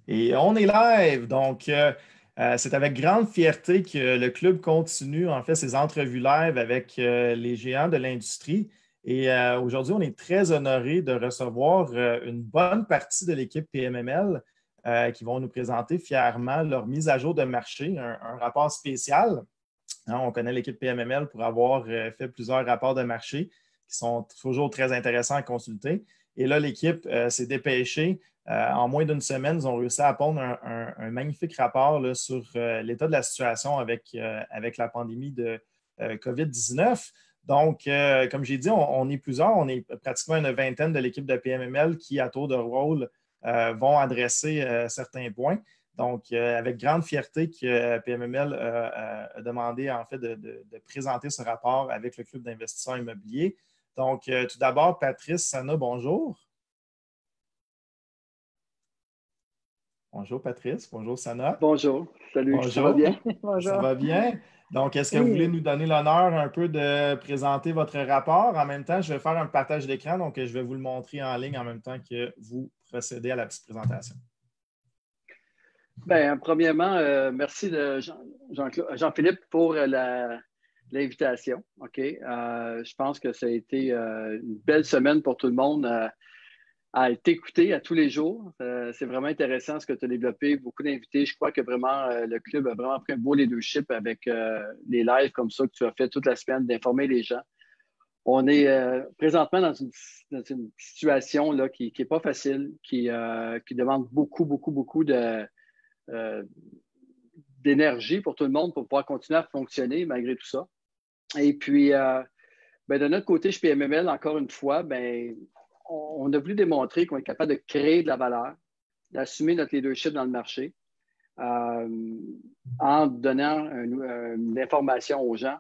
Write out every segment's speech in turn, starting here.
Et on est live, donc c'est avec grande fierté que le club continue en fait ses entrevues live avec les géants de l'industrie. Et aujourd'hui, on est très honoré de recevoir une bonne partie de l'équipe PMML qui vont nous présenter fièrement leur mise à jour de marché, un rapport spécial. Hein, on connaît l'équipe PMML pour avoir fait plusieurs rapports de marché qui sont toujours très intéressants à consulter. Et là, l'équipe s'est dépêchée. En moins d'une semaine, ils ont réussi à pondre un magnifique rapport là, sur l'état de la situation avec la pandémie de COVID-19. Donc, comme j'ai dit, on est plusieurs. On est pratiquement une vingtaine de l'équipe de PMML qui, à tour de rôle, vont adresser certains points. Donc, avec grande fierté que PMML a demandé en fait de présenter ce rapport avec le Club d'investisseurs immobiliers. Donc, tout d'abord, Patrice, Sana, bonjour. Bonjour, Patrice. Bonjour, Sana. Bonjour, salut, ça va Bonjour. bien? Ça Bonjour. va bien? Donc, est-ce que vous voulez Oui. nous donner l'honneur un peu de présenter votre rapport? En même temps, je vais faire un partage d'écran, donc je vais vous le montrer en ligne en même temps que vous procédez à la petite présentation. Bien, premièrement, merci de Jean-Philippe pour l'invitation. OK. Je pense que ça a été une belle semaine pour tout le monde à t'écouter à tous les jours. C'est vraiment intéressant ce que tu as développé, beaucoup d'invités. Je crois que vraiment le club a vraiment pris un beau leadership avec les lives comme ça que tu as fait toute la semaine d'informer les gens. On est présentement dans une situation là, qui n'est pas facile, qui demande beaucoup euh, d'énergie pour tout le monde pour pouvoir continuer à fonctionner malgré tout ça. Et puis, ben, de notre côté, chez PMML, encore une fois, ben, on a voulu démontrer qu'on est capable de créer de la valeur, d'assumer notre leadership dans le marché en donnant l'information aux gens.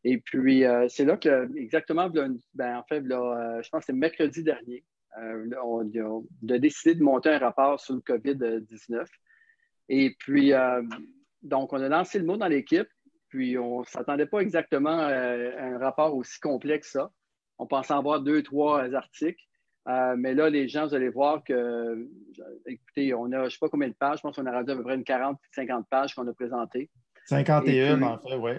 Et puis, c'est là que, exactement, ben, en fait, là, je pense que c'est mercredi dernier, on a décidé de monter un rapport sur le COVID-19. Et puis, donc, on a lancé le mot dans l'équipe, puis on ne s'attendait pas exactement à un rapport aussi complexe que ça. On pensait avoir deux, trois articles. Mais là, les gens, vous allez voir que, écoutez, on a, je ne sais pas combien de pages, je pense qu'on a rendu à peu près une 40, 50 pages qu'on a présentées. Et 51, en puis, fait, oui.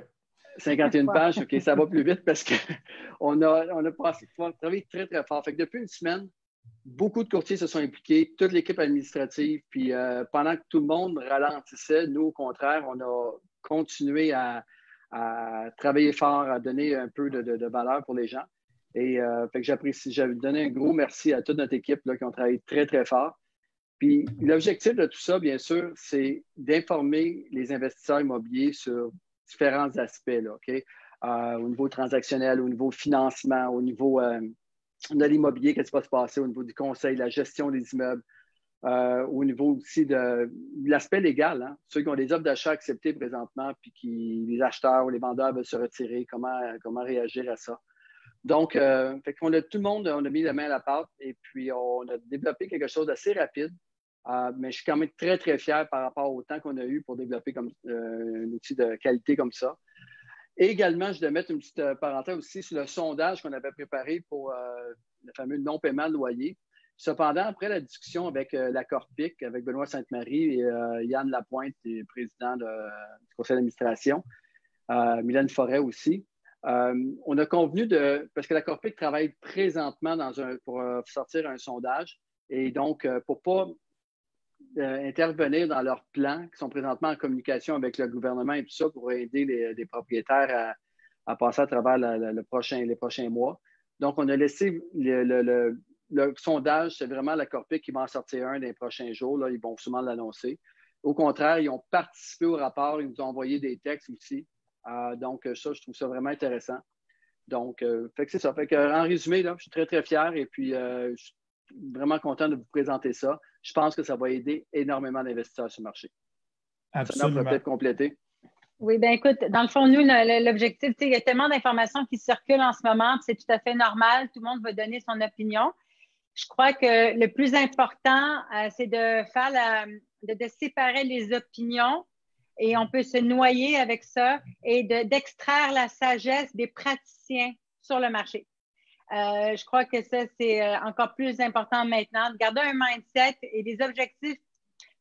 51 Wow. pages, OK, ça va plus vite parce qu'on a travaillé très, très fort. Fait que depuis une semaine, beaucoup de courtiers se sont impliqués, toute l'équipe administrative, puis pendant que tout le monde ralentissait, nous, au contraire, on a continué à travailler fort, à donner un peu de valeur pour les gens. Et fait que j'apprécie, j'avais donné un gros merci à toute notre équipe là, qui ont travaillé très, très fort. Puis l'objectif de tout ça, bien sûr, c'est d'informer les investisseurs immobiliers sur différents aspects, là, OK? Au niveau transactionnel, au niveau financement, au niveau de l'immobilier, qu'est-ce qui va se passer au niveau du conseil, la gestion des immeubles, au niveau aussi de l'aspect légal, hein? Ceux qui ont des offres d'achat acceptées présentement, puis qui les acheteurs ou les vendeurs veulent se retirer, comment réagir à ça. Donc, fait qu'on a, tout le monde, on a mis la main à la pâte et puis on a développé quelque chose d'assez rapide. Mais je suis quand même très, très fier par rapport au temps qu'on a eu pour développer un outil de qualité comme ça. Et également, je dois mettre une petite parenthèse aussi sur le sondage qu'on avait préparé pour le fameux non-paiement de loyer. Cependant, après la discussion avec la Corpic, avec Benoît Sainte-Marie et Yann Lapointe, président du conseil d'administration, Mylène Forêt aussi, on a convenu parce que la Corpic travaille présentement pour sortir un sondage, et donc pour ne pas intervenir dans leurs plans qui sont présentement en communication avec le gouvernement et tout ça pour aider les propriétaires à passer à travers les prochains mois. Donc, on a laissé le sondage, c'est vraiment la Corpic qui va en sortir un dans les prochains jours. Là, ils vont sûrement l'annoncer. Au contraire, ils ont participé au rapport, ils nous ont envoyé des textes aussi. Donc, ça, je trouve ça vraiment intéressant. Donc, fait que c'est ça. Fait que, en résumé, là, je suis très, très fier et puis je suis vraiment content de vous présenter ça. Je pense que ça va aider énormément d'investisseurs sur le marché. Ça pourrait Absolument. peut-être compléter. Oui, bien écoute, dans le fond, nous, l'objectif, tu sais, il y a tellement d'informations qui circulent en ce moment, puis c'est tout à fait normal, tout le monde va donner son opinion. Je crois que le plus important, c'est de séparer les opinions et on peut se noyer avec ça et d'extraire la sagesse des praticiens sur le marché. Je crois que ça, c'est encore plus important maintenant, de garder un mindset et des objectifs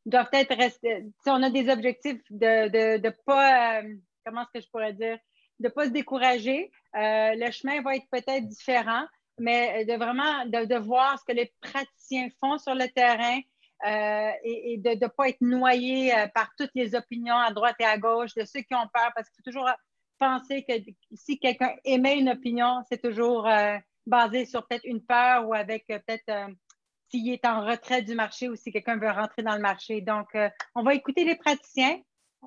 doivent être restés. On a des objectifs de pas, comment est-ce que je pourrais dire, de ne pas se décourager. Le chemin va être peut-être différent, mais de vraiment de voir ce que les praticiens font sur le terrain et de ne pas être noyé par toutes les opinions à droite et à gauche de ceux qui ont peur, parce qu'il faut toujours penser que si quelqu'un émet une opinion, c'est toujours basé sur peut-être une peur ou avec peut-être s'il est en retrait du marché ou si quelqu'un veut rentrer dans le marché. Donc, on va écouter les praticiens.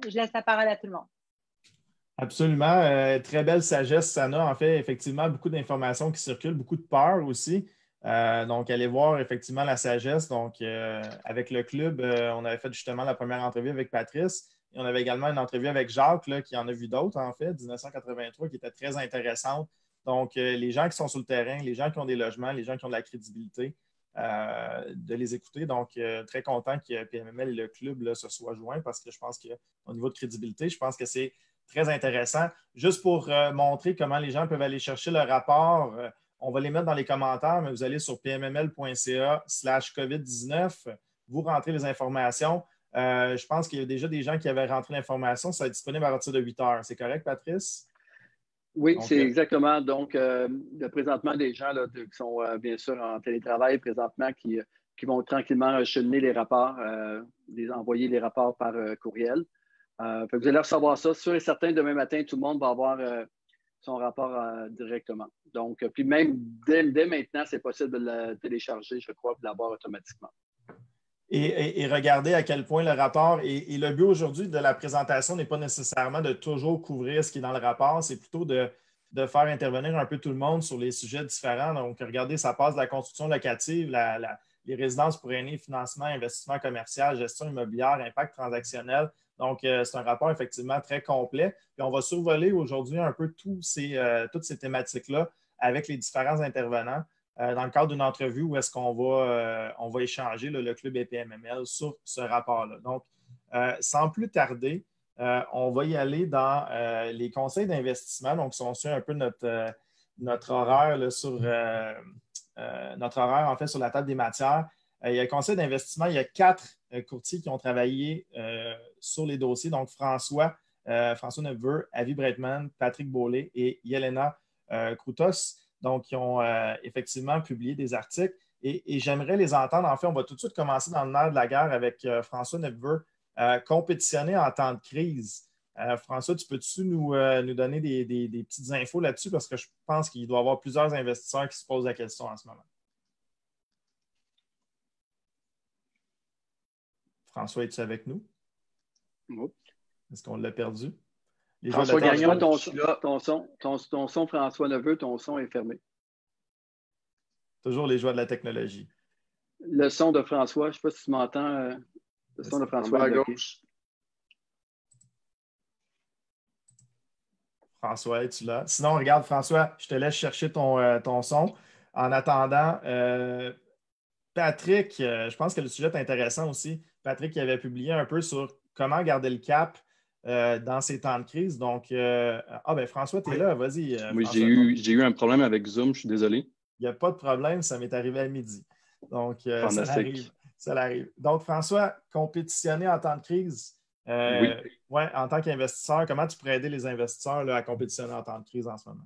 Je laisse la parole à tout le monde. Absolument. Très belle sagesse, Sana. En fait, effectivement, beaucoup d'informations qui circulent, beaucoup de peur aussi. Donc, allez voir effectivement la sagesse. Donc, avec le club, on avait fait justement la première entrevue avec Patrice. Et on avait également une entrevue avec Jacques, là, qui en a vu d'autres, en fait, 1983, qui était très intéressante. Donc, les gens qui sont sur le terrain, les gens qui ont des logements, les gens qui ont de la crédibilité, de les écouter. Donc, très content que PMML et le club là, se soient joints parce que je pense qu'au niveau de crédibilité, je pense que c'est très intéressant. Juste pour montrer comment les gens peuvent aller chercher le rapport, on va les mettre dans les commentaires, mais vous allez sur pmml.ca/COVID-19, vous rentrez les informations. Je pense qu'il y a déjà des gens qui avaient rentré l'information. Ça va être disponible à partir de 8 heures. C'est correct, Patrice? Oui, c'est exactement. Donc, il y a présentement des gens là, qui sont bien sûr en télétravail présentement qui vont tranquillement cheminer les rapports, envoyer les rapports par courriel. Vous allez recevoir ça. Sûr et certain, demain matin, tout le monde va avoir son rapport directement. Donc, puis même dès maintenant, c'est possible de le télécharger, je crois, de l'avoir automatiquement. Et regardez à quel point le rapport, et le but aujourd'hui de la présentation n'est pas nécessairement de toujours couvrir ce qui est dans le rapport, c'est plutôt de faire intervenir un peu tout le monde sur les sujets différents. Donc, regardez, ça passe de la construction locative, les résidences pour aînés, financement, investissement commercial, gestion immobilière, impact transactionnel. Donc, c'est un rapport effectivement très complet. Puis on va survoler aujourd'hui un peu toutes ces thématiques-là avec les différents intervenants dans le cadre d'une entrevue où est-ce qu'on va échanger le club EPMML sur ce rapport-là. Donc, sans plus tarder, on va y aller dans les conseils d'investissement. Donc, si on suit un peu notre horaire là, notre horaire, en fait, sur la table des matières, il y a le conseil d'investissement. Il y a 4 courtiers qui ont travaillé sur les dossiers. Donc, François Neveu, Avi Breitman, Patrick Beaulé et Yelena Kroutos. Donc, ils ont effectivement publié des articles et j'aimerais les entendre. En fait, on va tout de suite commencer dans le nerf de la guerre avec François Neveu, compétitionner en temps de crise. François, tu peux-tu nous donner des petites infos là-dessus parce que je pense qu'il doit y avoir plusieurs investisseurs qui se posent la question en ce moment. François, es-tu avec nous? Oui. Est-ce qu'on l'a perdu? François Gagnon, ton son, François Neveu, ton son est fermé. Toujours les joies de la technologie. Le son de François, je ne sais pas si tu m'entends. Le son de François à gauche. François, es-tu là? Sinon, regarde, François, je te laisse chercher ton son. En attendant, Patrick, je pense que le sujet est intéressant aussi. Patrick qui avait publié un peu sur comment garder le cap dans ces temps de crise. Donc, François, tu es là, vas-y. Oui, j'ai eu un problème avec Zoom, je suis désolé. Il n'y a pas de problème, ça m'est arrivé à midi. Donc, ça arrive. Donc, François, compétitionner en temps de crise, oui. Ouais, en tant qu'investisseur, comment tu pourrais aider les investisseurs là, à compétitionner en temps de crise en ce moment?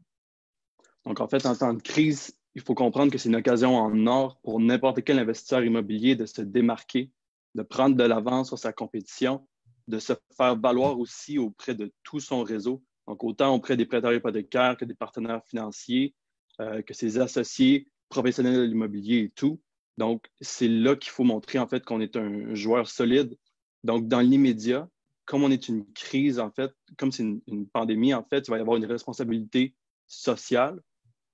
Donc, en fait, en temps de crise, il faut comprendre que c'est une occasion en or pour n'importe quel investisseur immobilier de se démarquer, de prendre de l'avance sur sa compétition, de se faire valoir aussi auprès de tout son réseau. Donc, autant auprès des prêteurs hypothécaires que des partenaires financiers, que ses associés professionnels de l'immobilier et tout. Donc, c'est là qu'il faut montrer en fait qu'on est un joueur solide. Donc, dans l'immédiat, comme on est une crise, en fait, comme c'est une pandémie, en fait, il va y avoir une responsabilité sociale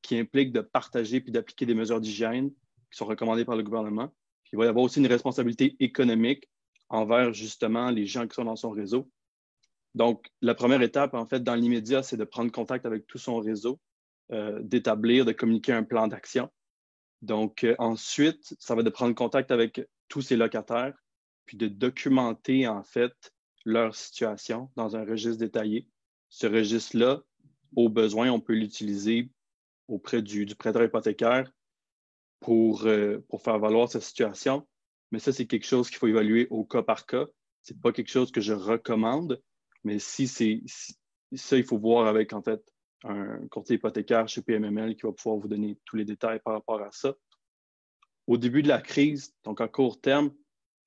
qui implique de partager puis d'appliquer des mesures d'hygiène qui sont recommandées par le gouvernement. Puis, il va y avoir aussi une responsabilité économique envers justement les gens qui sont dans son réseau. Donc, la première étape, en fait, dans l'immédiat, c'est de prendre contact avec tout son réseau, d'établir, de communiquer un plan d'action. Donc, ensuite, ça va être de prendre contact avec tous ses locataires, puis de documenter, en fait, leur situation dans un registre détaillé. Ce registre-là, au besoin, on peut l'utiliser auprès du prêteur hypothécaire pour faire valoir sa situation. Mais ça, c'est quelque chose qu'il faut évaluer au cas par cas. Ce n'est pas quelque chose que je recommande, mais ça, il faut voir avec, en fait, un courtier hypothécaire chez PMML qui va pouvoir vous donner tous les détails par rapport à ça. Au début de la crise, donc à court terme,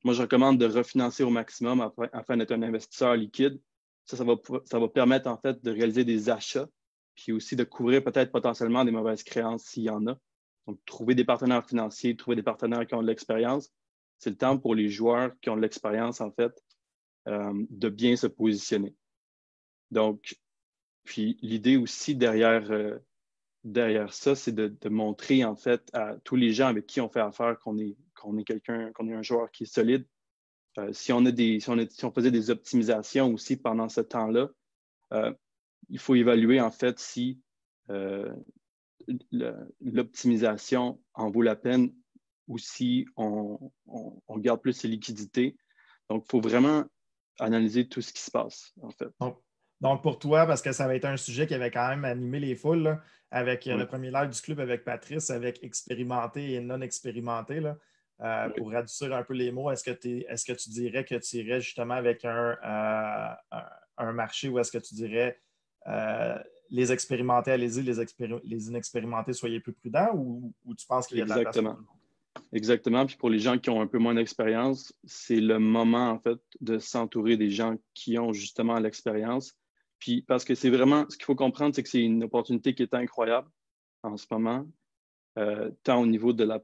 moi, je recommande de refinancer au maximum afin d'être un investisseur liquide. Ça va permettre, en fait, de réaliser des achats, puis aussi de couvrir peut-être potentiellement des mauvaises créances s'il y en a. Donc, trouver des partenaires financiers, trouver des partenaires qui ont de l'expérience. C'est le temps pour les joueurs qui ont de l'expérience, en fait, de bien se positionner. Donc, puis l'idée aussi derrière ça, c'est de montrer, en fait, à tous les gens avec qui on fait affaire qu'on est un joueur qui est solide. Si on faisait des optimisations aussi pendant ce temps-là, il faut évaluer, en fait, si l'optimisation en vaut la peine ou si on garde plus ses liquidités. Donc, il faut vraiment analyser tout ce qui se passe, en fait. Donc, pour toi, parce que ça avait été un sujet qui avait quand même animé les foules, là, avec le premier live du club avec Patrice, avec expérimenté et non expérimenté, là, pour adoucir un peu les mots, est-ce que tu dirais que tu irais justement avec un marché où est-ce que tu dirais les expérimentés, allez-y, les inexpérimentés, soyez plus prudents ou tu penses qu'il y a de la place pour tout le monde? Exactement. Puis pour les gens qui ont un peu moins d'expérience, c'est le moment, en fait, de s'entourer des gens qui ont justement l'expérience. Puis parce que c'est vraiment, ce qu'il faut comprendre, c'est que c'est une opportunité qui est incroyable en ce moment, tant au niveau de la...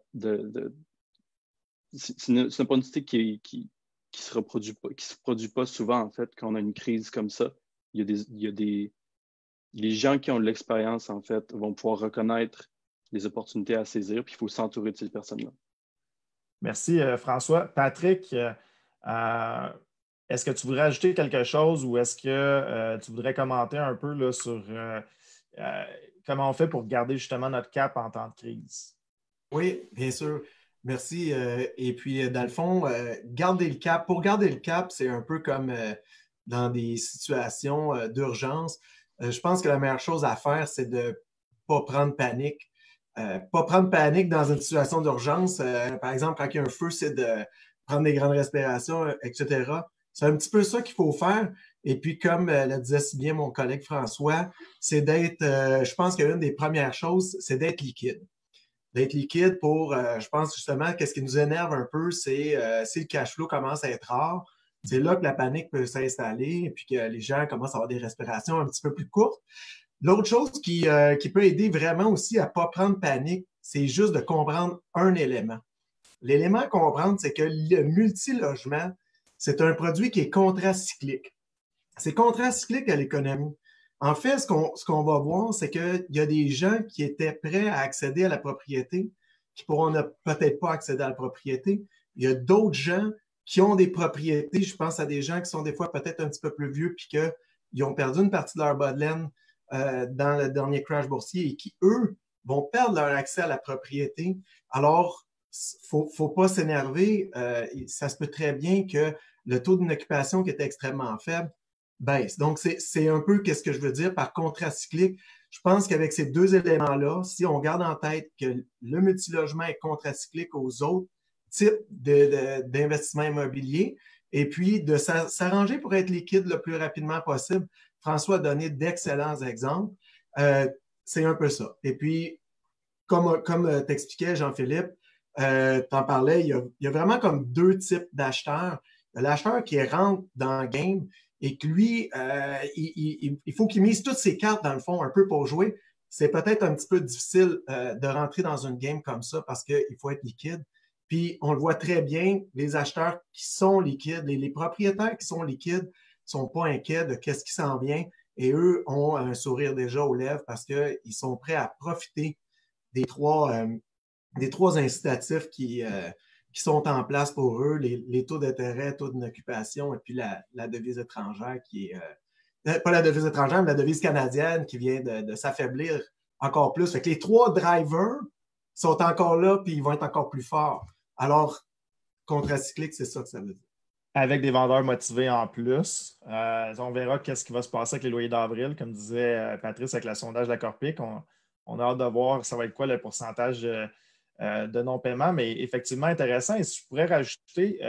c'est une opportunité qui se produit pas souvent, en fait, quand on a une crise comme ça. Les gens qui ont de l'expérience, en fait, vont pouvoir reconnaître les opportunités à saisir, puis il faut s'entourer de ces personnes-là. Merci, François. Patrick, est-ce que tu voudrais ajouter quelque chose ou est-ce que tu voudrais commenter un peu là, sur comment on fait pour garder justement notre cap en temps de crise? Oui, bien sûr. Merci. Et puis, dans le fond, garder le cap. Pour garder le cap, c'est un peu comme dans des situations d'urgence. Je pense que la meilleure chose à faire, c'est de ne pas prendre panique. Pas prendre panique dans une situation d'urgence. Par exemple, quand il y a un feu, c'est de prendre des grandes respirations, etc. C'est un petit peu ça qu'il faut faire. Et puis, comme le disait si bien mon collègue François, c'est d'être, je pense qu'une des premières choses, c'est d'être liquide. D'être liquide pour, je pense justement, qu'est-ce qui nous énerve un peu, c'est si le cash flow commence à être rare, c'est là que la panique peut s'installer et puis que les gens commencent à avoir des respirations un petit peu plus courtes. L'autre chose qui peut aider vraiment aussi à ne pas prendre panique, c'est juste de comprendre un élément. L'élément à comprendre, c'est que le multilogement, c'est un produit qui est contracyclique. C'est contracyclique à l'économie. En fait, ce qu'on va voir, c'est qu'il y a des gens qui étaient prêts à accéder à la propriété, qui pourront peut-être pas accéder à la propriété. Il y a d'autres gens qui ont des propriétés. Je pense à des gens qui sont des fois peut-être un petit peu plus vieux puis qu'ils ont perdu une partie de leur bas de laine dans le dernier crash boursier et qui, eux, vont perdre leur accès à la propriété. Alors, faut pas s'énerver. Ça se peut très bien que le taux d'inoccupation qui était extrêmement faible baisse. Donc, c'est un peu qu'est-ce que je veux dire par contracyclique. Je pense qu'avec ces deux éléments-là, si on garde en tête que le multilogement est contracyclique aux autres types d'investissements immobiliers, et puis de s'arranger pour être liquide le plus rapidement possible. François a donné d'excellents exemples. C'est un peu ça. Et puis, comme t'expliquais, Jean-Philippe, t'en parlais, il y a vraiment comme deux types d'acheteurs. L'acheteur qui rentre dans le game et que lui, il faut qu'il mise toutes ses cartes, dans le fond, un peu pour jouer. C'est peut-être un petit peu difficile de rentrer dans une game comme ça parce qu'il faut être liquide. Puis, on le voit très bien, les acheteurs qui sont liquides, les propriétaires qui sont liquides ne sont pas inquiets de qu'est-ce qui s'en vient et eux ont un sourire déjà aux lèvres parce qu'ils sont prêts à profiter des trois incitatifs qui sont en place pour eux, les taux d'intérêt, taux d'inoccupation et puis la devise étrangère qui est, pas la devise étrangère, mais la devise canadienne qui vient de s'affaiblir encore plus. Fait que les trois drivers sont encore là puis ils vont être encore plus forts. Alors, contracyclique, c'est ça que ça veut dire. Avec des vendeurs motivés en plus. On verra qu'est-ce qui va se passer avec les loyers d'avril. Comme disait Patrice avec le sondage de la Corpic, on a hâte de voir ça va être quoi le pourcentage de non-paiement, mais effectivement intéressant. Et si je pourrais rajouter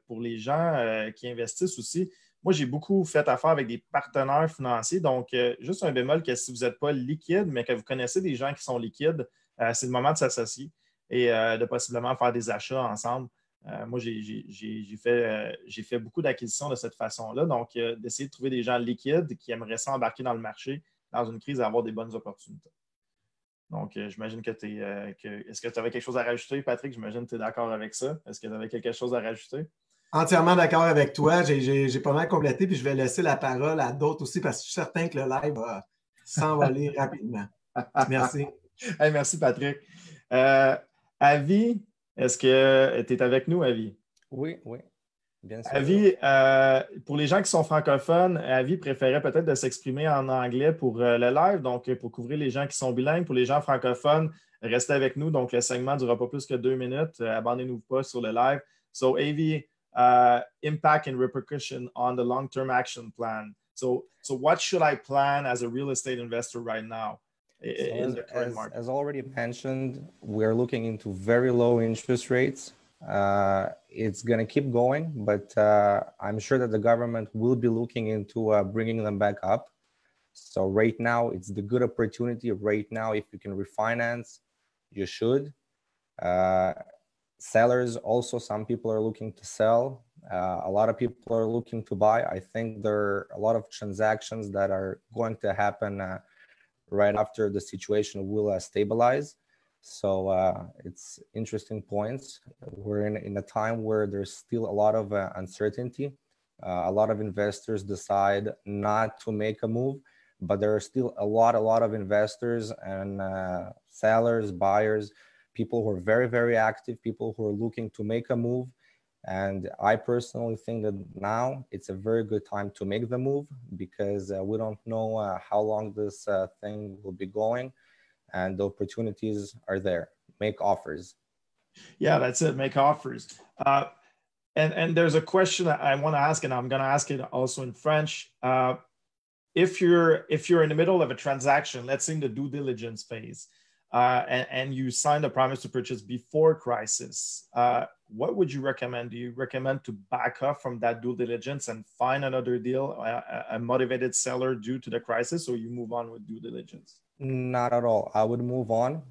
pour les gens qui investissent aussi, moi, j'ai beaucoup fait affaire avec des partenaires financiers. Donc, juste un bémol que si vous n'êtes pas liquide, mais que vous connaissez des gens qui sont liquides, c'est le moment de s'associer et de possiblement faire des achats ensemble. Moi, j'ai fait beaucoup d'acquisitions de cette façon-là. Donc, d'essayer de trouver des gens liquides qui aimeraient s'embarquer dans le marché dans une crise et avoir des bonnes opportunités. Donc, j'imagine que tu es. Est-ce que tu avais quelque chose à rajouter, Patrick? J'imagine que tu es d'accord avec ça. Est-ce que tu avais quelque chose à rajouter? Entièrement d'accord avec toi. J'ai pas mal complété, puis je vais laisser la parole à d'autres aussi parce que je suis certain que le live va s'envoler rapidement. Merci. Hey, merci, Patrick. Avi, est-ce que tu es avec nous, Avi? Oui, bien sûr. Avi, pour les gens qui sont francophones, Avi préférait peut-être de s'exprimer en anglais pour le live, donc pour couvrir les gens qui sont bilingues. Pour les gens francophones, restez avec nous. Donc, le segment ne durera pas plus que 2 minutes. Abandonnez-vous pas sur le live. So, Avi, impact and repercussion on the long-term action plan. So what should I plan as a real estate investor right now in the current market? As already mentioned, we're looking into very low interest rates. It's going to keep going, but I'm sure that the government will be looking into bringing them back up. So right now, it's the good opportunity. Right now, if you can refinance, you should. Sellers also, some people are looking to sell. A lot of people are looking to buy. I think there are a lot of transactions that are going to happen right after the situation will stabilize. So it's interesting points. We're in a time where there's still a lot of uncertainty. A lot of investors decide not to make a move, but there are still a lot of investors and sellers, buyers, people who are very, very active, people who are looking to make a move. And I personally think that now it's a very good time to make the move because we don't know how long this thing will be going, and the opportunities are there. Make offers. Yeah, that's it. Make offers. And there's a question I want to ask, and I'm going to ask it also in French. If you're in the middle of a transaction, let's say in the due diligence phase, and you signed a promise to purchase before crisis, what would you recommend? Do you recommend to back up from that due diligence and find another deal, a motivated seller due to the crisis, or you move on with due diligence? Not at all. I would move on.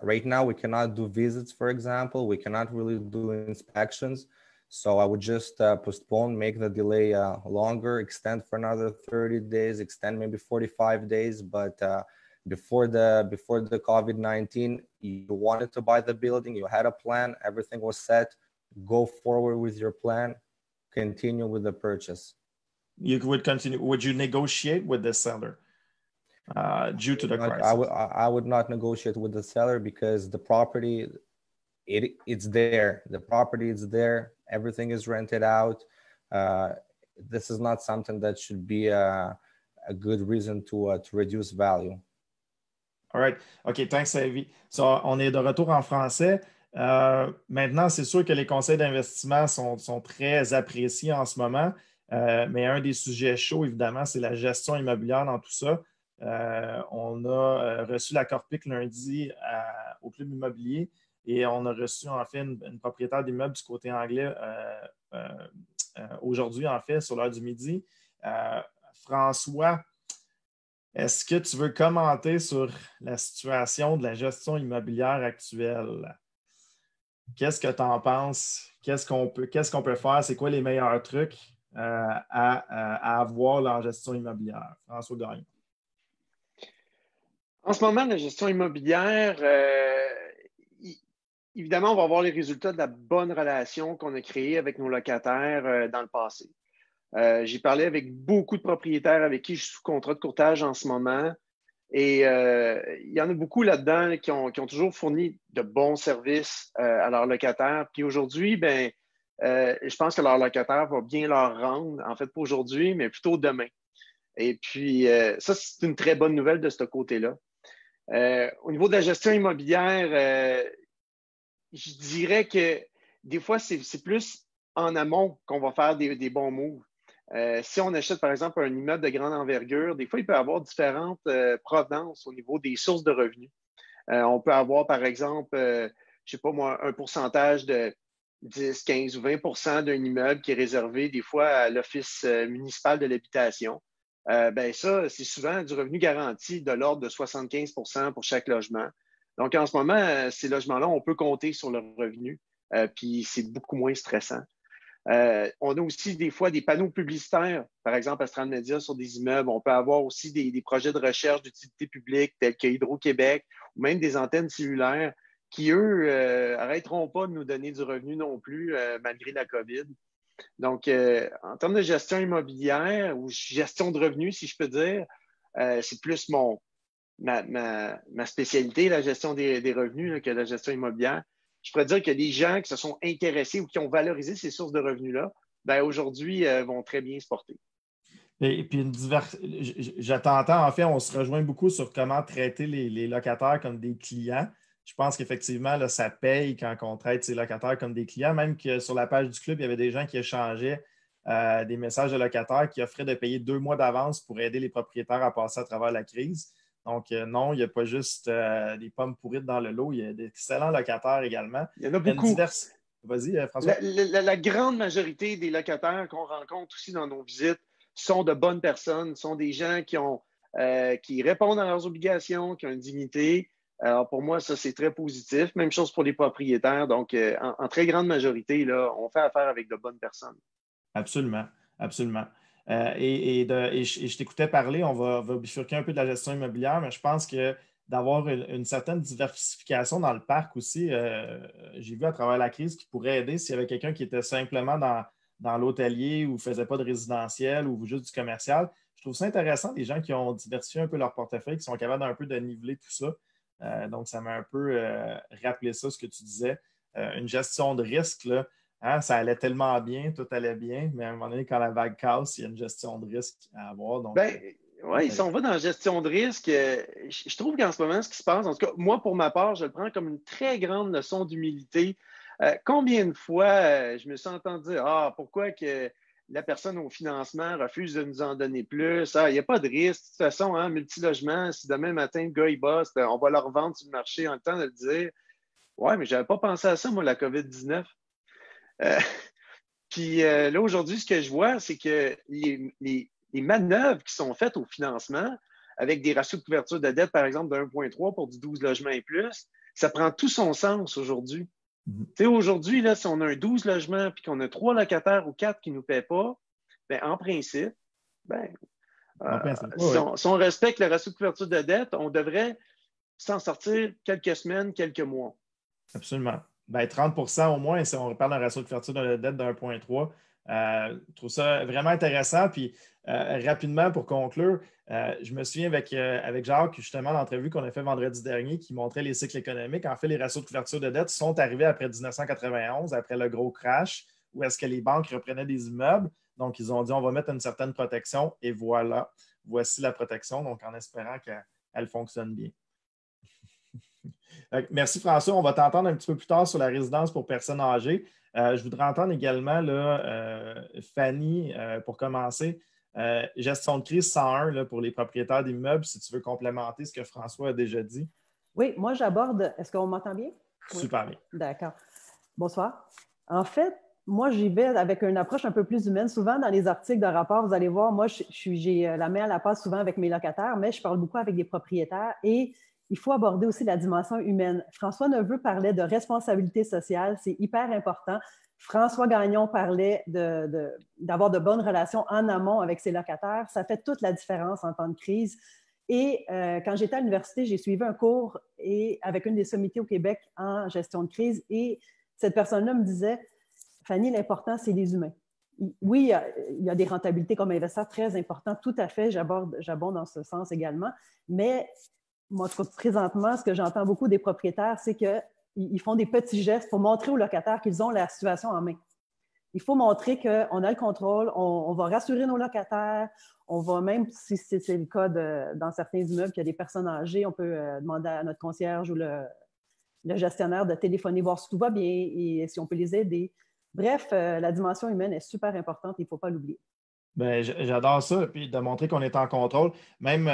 Right now, we cannot do visits, for example. We cannot really do inspections. So I would just postpone, make the delay longer, extend for another 30 days, extend maybe 45 days. But before the COVID-19, you wanted to buy the building, you had a plan, everything was set, go forward with your plan, continue with the purchase. You would continue. Would you negotiate with the seller due to the crisis? I would not negotiate with the seller because the property, it's there. The property is there. Everything is rented out. This is not something that should be a good reason to reduce value. All right. OK, thanks, Avi. So, on est de retour en français. Maintenant, c'est sûr que les conseils d'investissement sont très appréciés en ce moment, mais un des sujets chauds, évidemment, c'est la gestion immobilière dans tout ça. On a reçu la Corpic lundi au Club immobilier et on a reçu, en fait, une propriétaire d'immeuble du côté anglais aujourd'hui, en fait, sur l'heure du midi. François, est-ce que tu veux commenter sur la situation de la gestion immobilière actuelle? Qu'est-ce que tu en penses? Qu'est-ce qu'on peut faire? C'est quoi les meilleurs trucs à avoir en gestion immobilière? François Gagnon. En ce moment, la gestion immobilière, évidemment, on va voir les résultats de la bonne relation qu'on a créée avec nos locataires dans le passé. J'ai parlé avec beaucoup de propriétaires avec qui je suis sous contrat de courtage en ce moment. Et il y en a beaucoup là-dedans qui ont toujours fourni de bons services à leurs locataires. Puis aujourd'hui, je pense que leur locataire va bien leur rendre, en fait, pas aujourd'hui, mais plutôt demain. Et puis, ça, c'est une très bonne nouvelle de ce côté-là. Au niveau de la gestion immobilière, je dirais que des fois, c'est plus en amont qu'on va faire des bons moves. Si on achète, par exemple, un immeuble de grande envergure, des fois, il peut y avoir différentes provenances au niveau des sources de revenus. On peut avoir, par exemple, je ne sais pas moi, un pourcentage de 10, 15 ou 20 d'un immeuble qui est réservé des fois à l'Office municipal de l'habitation. Ben ça, c'est souvent du revenu garanti de l'ordre de 75 pour chaque logement. Donc, en ce moment, ces logements-là, on peut compter sur le revenu, puis c'est beaucoup moins stressant. On a aussi des fois des panneaux publicitaires, par exemple à Strand Media sur des immeubles. On peut avoir aussi des projets de recherche d'utilité publique tels que Hydro-Québec ou même des antennes cellulaires qui, eux, n'arrêteront pas de nous donner du revenu non plus malgré la COVID. Donc, en termes de gestion immobilière ou gestion de revenus, si je peux dire, c'est plus ma spécialité, la gestion des revenus, là, que la gestion immobilière. Je pourrais dire que les gens qui se sont intéressés ou qui ont valorisé ces sources de revenus-là, ben aujourd'hui, vont très bien se porter. Et puis, je t'entends, en fait, on se rejoint beaucoup sur comment traiter les locataires comme des clients. Je pense qu'effectivement, là, ça paye quand on traite ces locataires comme des clients. Même que sur la page du club, il y avait des gens qui échangeaient des messages de locataires qui offraient de payer 2 mois d'avance pour aider les propriétaires à passer à travers la crise. Donc, non, il n'y a pas juste des pommes pourrites dans le lot, il y a d'excellents locataires également. Il y en a beaucoup. Vas-y, François. La grande majorité des locataires qu'on rencontre aussi dans nos visites sont de bonnes personnes, sont des gens qui répondent à leurs obligations, qui ont une dignité. Alors, pour moi, ça, c'est très positif. Même chose pour les propriétaires. Donc, en très grande majorité, là, on fait affaire avec de bonnes personnes. Absolument, absolument. Je t'écoutais parler, on va bifurquer un peu de la gestion immobilière, mais je pense que d'avoir une certaine diversification dans le parc aussi, j'ai vu à travers la crise qui pourrait aider s'il y avait quelqu'un qui était simplement dans l'hôtelier ou ne faisait pas de résidentiel ou juste du commercial. Je trouve ça intéressant, des gens qui ont diversifié un peu leur portefeuille, qui sont capables d'un peu de niveler tout ça. Donc, ça m'a un peu rappelé ça, ce que tu disais. Une gestion de risque, là, hein, ça allait tellement bien, tout allait bien, mais à un moment donné, quand la vague casse, il y a une gestion de risque à avoir. Donc, oui, si on va dans la gestion de risque, je trouve qu'en ce moment, ce qui se passe, en tout cas, moi, pour ma part, je le prends comme une très grande leçon d'humilité. Combien de fois je me suis entendu dire pourquoi que la personne au financement refuse de nous en donner plus? Il n'y a pas de risque. De toute façon, hein, multilogement, si demain matin, le gars, il bosse, on va le revendre sur le marché en le temps de le dire. Oui, mais je n'avais pas pensé à ça, moi, la COVID-19. Puis là, aujourd'hui, ce que je vois, c'est que les manœuvres qui sont faites au financement, avec des ratios de couverture de dette, par exemple, de 1,3 pour du 12 logements et plus, ça prend tout son sens aujourd'hui. Tu sais, aujourd'hui, là, si on a un 12 logements et qu'on a 3 locataires ou 4 qui ne nous paient pas, bien, en principe, si on respecte le ratio de couverture de dette, on devrait s'en sortir quelques semaines, quelques mois. Absolument. 30 au moins, si on parle d'un ratio de couverture de dette de 1,3. Je trouve ça vraiment intéressant. Puis, rapidement, pour conclure, je me souviens avec Jacques, justement, l'entrevue qu'on a fait vendredi dernier qui montrait les cycles économiques. En fait, les ratios de couverture de dette sont arrivés après 1991, après le gros crash, où est-ce que les banques reprenaient des immeubles. Donc, ils ont dit, on va mettre une certaine protection et voilà, voici la protection. Donc, en espérant qu'elle fonctionne bien. Merci François. On va t'entendre un petit peu plus tard sur la résidence pour personnes âgées. Je voudrais entendre également là, Fanny, pour commencer. Gestion de crise 101 là, pour les propriétaires d'immeubles, si tu veux complémenter ce que François a déjà dit. Oui, moi j'aborde. Est-ce qu'on m'entend bien? Super bien. D'accord. Bonsoir. En fait, moi j'y vais avec une approche un peu plus humaine. Souvent dans les articles de rapport, vous allez voir, moi j'ai la main à la pâte souvent avec mes locataires, mais je parle beaucoup avec des propriétaires et il faut aborder aussi la dimension humaine. François Neveu parlait de responsabilité sociale, c'est hyper important. François Gagnon parlait d'avoir de bonnes relations en amont avec ses locataires. Ça fait toute la différence en temps de crise. Et quand j'étais à l'université, j'ai suivi un cours avec une des sommités au Québec en gestion de crise. Et cette personne-là me disait, Fanny, l'important, c'est les humains. Oui, il y a des rentabilités comme investisseur très importantes. Tout à fait, j'abonde dans ce sens également. Mais moi, présentement, ce que j'entends beaucoup des propriétaires, c'est qu'ils font des petits gestes pour montrer aux locataires qu'ils ont la situation en main. Il faut montrer qu'on a le contrôle, on va rassurer nos locataires, on va même, si c'est le cas dans certains immeubles, qu'il y a des personnes âgées, on peut demander à notre concierge ou le gestionnaire de téléphoner, voir si tout va bien et si on peut les aider. Bref, la dimension humaine est super importante, il ne faut pas l'oublier. Ben, j'adore ça, puis de montrer qu'on est en contrôle. Même,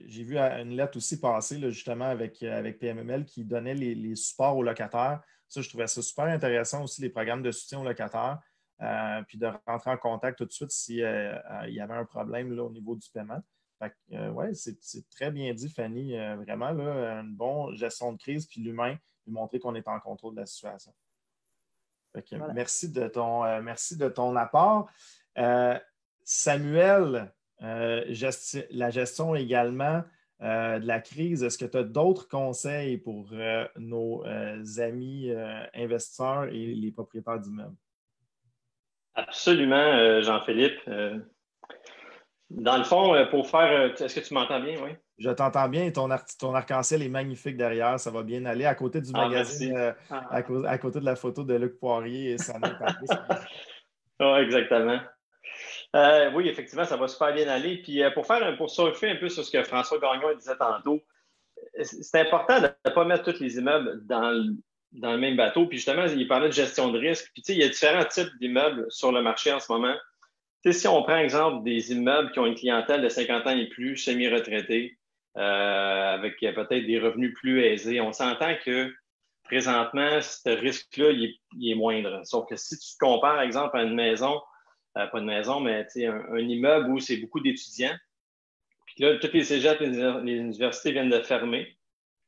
j'ai vu une lettre aussi passer, là, justement, avec PMML qui donnait les supports aux locataires. Ça, je trouvais ça super intéressant aussi, les programmes de soutien aux locataires, puis de rentrer en contact tout de suite s'il y avait un problème là, au niveau du paiement. Ouais, c'est très bien dit, Fanny. Vraiment, là, une bonne gestion de crise, puis l'humain, puis montrer qu'on est en contrôle de la situation. Voilà. Merci de ton apport. Samuel, la gestion également de la crise, est-ce que tu as d'autres conseils pour nos amis investisseurs et les propriétaires d'immeubles? Absolument, Jean-Philippe. Dans le fond, pour faire... Est-ce que tu m'entends bien, oui? Je t'entends bien et ton arc-en-ciel est magnifique derrière. Ça va bien aller à côté du magazine, à côté de la photo de Luc Poirier et Samuel Patrice. Oh, exactement. Oui, effectivement, ça va super bien aller. Puis pour surfer un peu sur ce que François Gagnon disait tantôt, c'est important de ne pas mettre tous les immeubles dans le même bateau. Puis justement, il parlait de gestion de risque. Puis tu sais, il y a différents types d'immeubles sur le marché en ce moment. Tu sais, si on prend exemple des immeubles qui ont une clientèle de 50 ans et plus, semi-retraités, avec peut-être des revenus plus aisés, on s'entend que présentement, ce risque-là, il est moindre. Sauf que si tu te compares, par exemple, à une maison, pas une maison, mais un immeuble où c'est beaucoup d'étudiants, puis là, tous les cégeps, les universités viennent de fermer.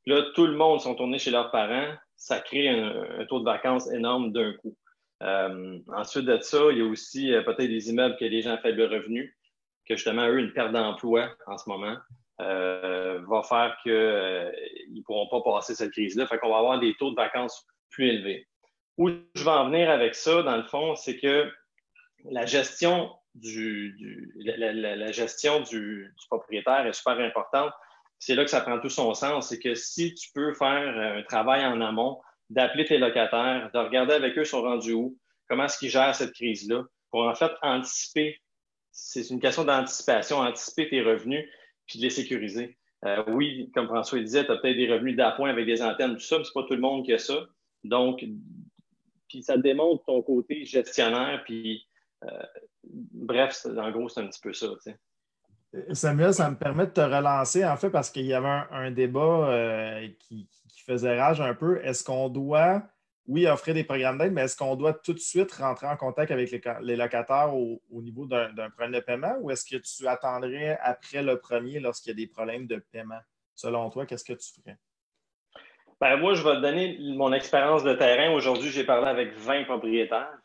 Là, tout le monde sont tournés chez leurs parents. Ça crée un taux de vacances énorme d'un coup. Ensuite de ça, il y a aussi peut-être des immeubles que les gens à faible revenu, que justement, eux, une perte d'emploi en ce moment va faire qu'ils ne pourront pas passer cette crise-là. Fait qu'on va avoir des taux de vacances plus élevés. Où je vais en venir avec ça, dans le fond, c'est que la gestion la gestion du propriétaire est super importante. C'est là que ça prend tout son sens. C'est que si tu peux faire un travail en amont, d'appeler tes locataires, de regarder avec eux ils sont rendus où, comment est-ce qu'ils gèrent cette crise-là, pour en fait anticiper. C'est une question d'anticipation, anticiper tes revenus puis de les sécuriser. Oui, comme François disait, tu as peut-être des revenus d'appoint avec des antennes, tout ça, mais c'est pas tout le monde qui a ça. Donc, puis ça démontre ton côté gestionnaire, puis bref, en gros, c'est un petit peu ça. T'sais. Samuel, ça me permet de te relancer, en fait, parce qu'il y avait un débat qui faisait rage un peu. Est-ce qu'on doit, oui, offrir des programmes d'aide, mais est-ce qu'on doit tout de suite rentrer en contact avec les locataires au niveau d'un problème de paiement ou est-ce que tu attendrais après le premier lorsqu'il y a des problèmes de paiement? Selon toi, qu'est-ce que tu ferais? Ben, moi, je vais te donner mon expérience de terrain. Aujourd'hui, j'ai parlé avec 20 propriétaires.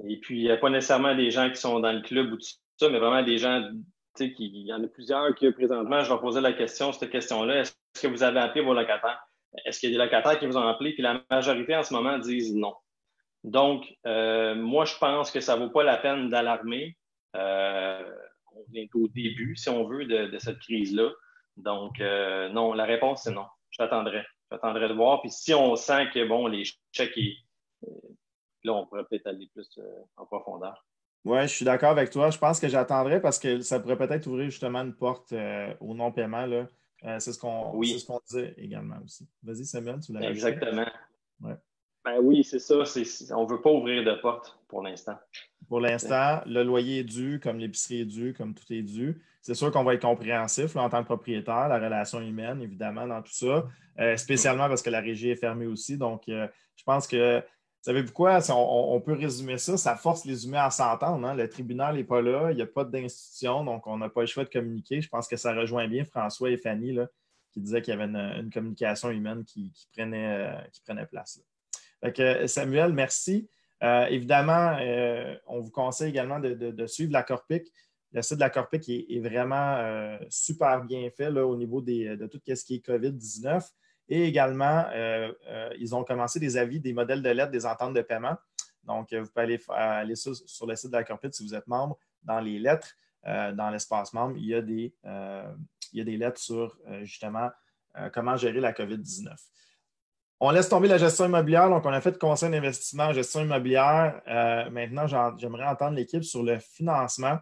Et puis, il n'y a pas nécessairement des gens qui sont dans le club ou tout ça, mais vraiment des gens, tu sais, il y en a plusieurs qui, présentement, je leur posais la question, cette question-là, est-ce que vous avez appelé vos locataires? Est-ce qu'il y a des locataires qui vous ont appelé? Puis la majorité, en ce moment, disent non. Donc, moi, je pense que ça ne vaut pas la peine d'alarmer. On est au début, si on veut, de cette crise-là. Donc, non, la réponse, c'est non. J'attendrai de voir. Puis si on sent que, bon, les chèques, là, on pourrait peut-être aller plus en profondeur. Oui, je suis d'accord avec toi. Je pense que j'attendrai parce que ça pourrait peut-être ouvrir justement une porte au non-paiement. Là. C'est ce qu'on disait également aussi. Vas-y, Samuel, tu l'as Exactement. Ouais. Ben oui, c'est ça. On ne veut pas ouvrir de porte pour l'instant. Pour l'instant, le loyer est dû, comme l'épicerie est due, comme tout est dû. C'est sûr qu'on va être compréhensif là, en tant que propriétaire, la relation humaine, évidemment, dans tout ça, spécialement parce que la régie est fermée aussi. Donc, je pense que, savez-vous quoi, on peut résumer ça, ça force les humains à s'entendre. Hein? Le tribunal n'est pas là, il n'y a pas d'institution, donc on n'a pas le choix de communiquer. Je pense que ça rejoint bien François et Fanny là, qui disaient qu'il y avait une communication humaine qui prenait place. Là. Fait que, Samuel, merci. Évidemment, on vous conseille également de suivre la Corpic. Le site de la Corpic est vraiment super bien fait là, au niveau de tout ce qui est COVID-19. Et également, ils ont commencé des avis, des modèles de lettres, des ententes de paiement. Donc, vous pouvez aller sur le site de la Corpic si vous êtes membre. Dans les lettres, dans l'espace membre, il y a des lettres sur justement comment gérer la COVID-19. On laisse tomber la gestion immobilière. Donc, on a fait le conseil d'investissement en gestion immobilière. Maintenant, j'aimerais entendre l'équipe sur le financement.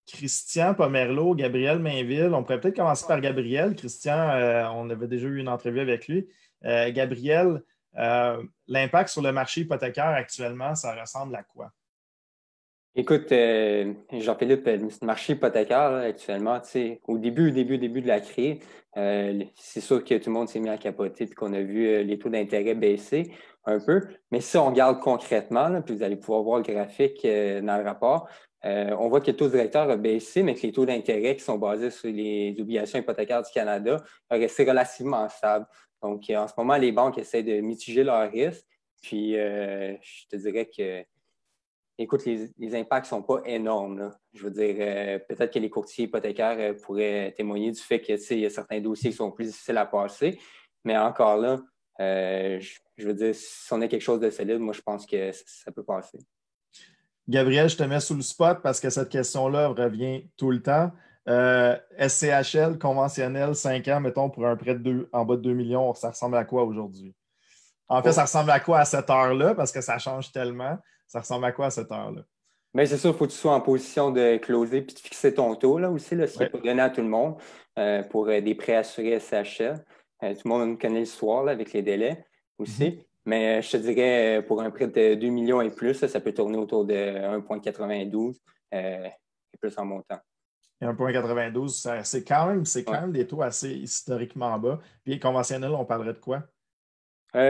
Christian Pomerleau, Gabriel Mainville. On pourrait peut-être commencer par Gabriel. Christian, on avait déjà eu une entrevue avec lui. Gabriel, l'impact sur le marché hypothécaire actuellement, ça ressemble à quoi? Écoute, Jean-Philippe, le marché hypothécaire là, actuellement, au début de la crise, c'est sûr que tout le monde s'est mis à capoter et qu'on a vu les taux d'intérêt baisser un peu. Mais si on regarde concrètement, là, puis vous allez pouvoir voir le graphique dans le rapport, on voit que le taux directeur a baissé, mais que les taux d'intérêt qui sont basés sur les obligations hypothécaires du Canada ont resté relativement stables. Donc, en ce moment, les banques essaient de mitiger leurs risques. Puis, je te dirais que écoute, les impacts ne sont pas énormes, là. Je veux dire, peut-être que les courtiers hypothécaires pourraient témoigner du fait qu'il y a certains dossiers qui sont plus difficiles à passer. Mais encore là, je veux dire, si on a quelque chose de solide, moi, je pense que ça peut passer. Gabriel, je te mets sous le spot parce que cette question-là revient tout le temps. SCHL conventionnel, 5 ans, mettons, pour un prêt en bas de 2 millions, ça ressemble à quoi aujourd'hui? En fait, ça ressemble à quoi à cette heure-là parce que ça change tellement? Ça ressemble à quoi à cette heure-là? Bien, c'est sûr, il faut que tu sois en position de closer puis de fixer ton taux là, aussi, là, ce qui n'est pas donné à tout le monde pour des prêts assurés SCHL. Tout le monde connaît l'histoire là, avec les délais aussi. Mais je te dirais, pour un prêt de 2 millions et plus, ça peut tourner autour de 1,92 et plus en montant. Et 1,92, c'est quand même des taux assez historiquement bas. Puis conventionnel, on parlerait de quoi?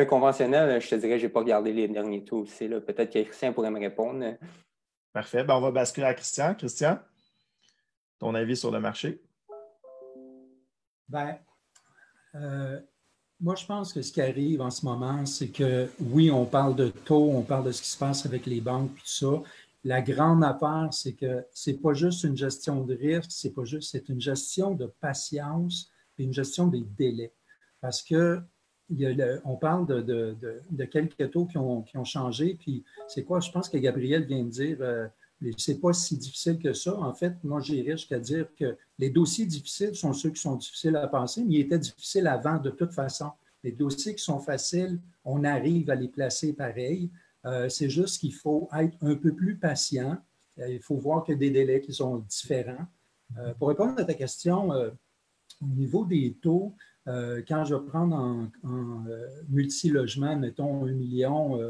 Conventionnel, je te dirais, je n'ai pas regardé les derniers taux aussi. Peut-être que Christian pourrait me répondre. Parfait. Ben, on va basculer à Christian. Christian, ton avis sur le marché? Bien, moi, je pense que ce qui arrive en ce moment, c'est que oui, on parle de taux, on parle de ce qui se passe avec les banques et tout ça. La grande affaire, c'est que ce n'est pas juste une gestion de risque, c'est une gestion de patience et une gestion des délais. Parce que on parle de quelques taux qui ont changé, puis c'est quoi? Je pense que Gabriel vient de dire, c'est pas si difficile que ça. En fait, moi, j'irais jusqu'à dire que les dossiers difficiles sont ceux qui sont difficiles à passer, mais ils étaient difficiles avant de toute façon. Les dossiers qui sont faciles, on arrive à les placer pareil. C'est juste qu'il faut être un peu plus patient. Il faut voir qu'il y a des délais qui sont différents. Pour répondre à ta question, au niveau des taux, quand je vais prendre en multi-logement, mettons 1 million,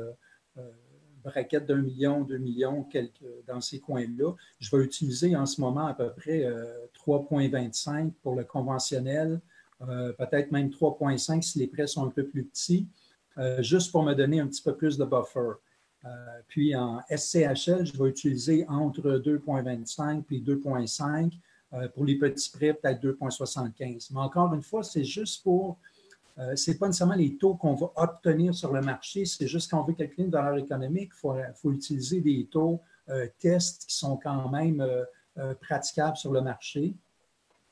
braquette d'1 million, 2 millions, dans ces coins-là, je vais utiliser en ce moment à peu près 3,25 pour le conventionnel, peut-être même 3,5 si les prêts sont un peu plus petits, juste pour me donner un petit peu plus de buffer. Puis en SCHL, je vais utiliser entre 2,25 et 2,5. Pour les petits prêts, peut-être 2,75. Mais encore une fois, c'est juste pour, ce n'est pas nécessairement les taux qu'on va obtenir sur le marché, c'est juste qu'on veut calculer une valeur économique, il faut utiliser des taux tests qui sont quand même praticables sur le marché.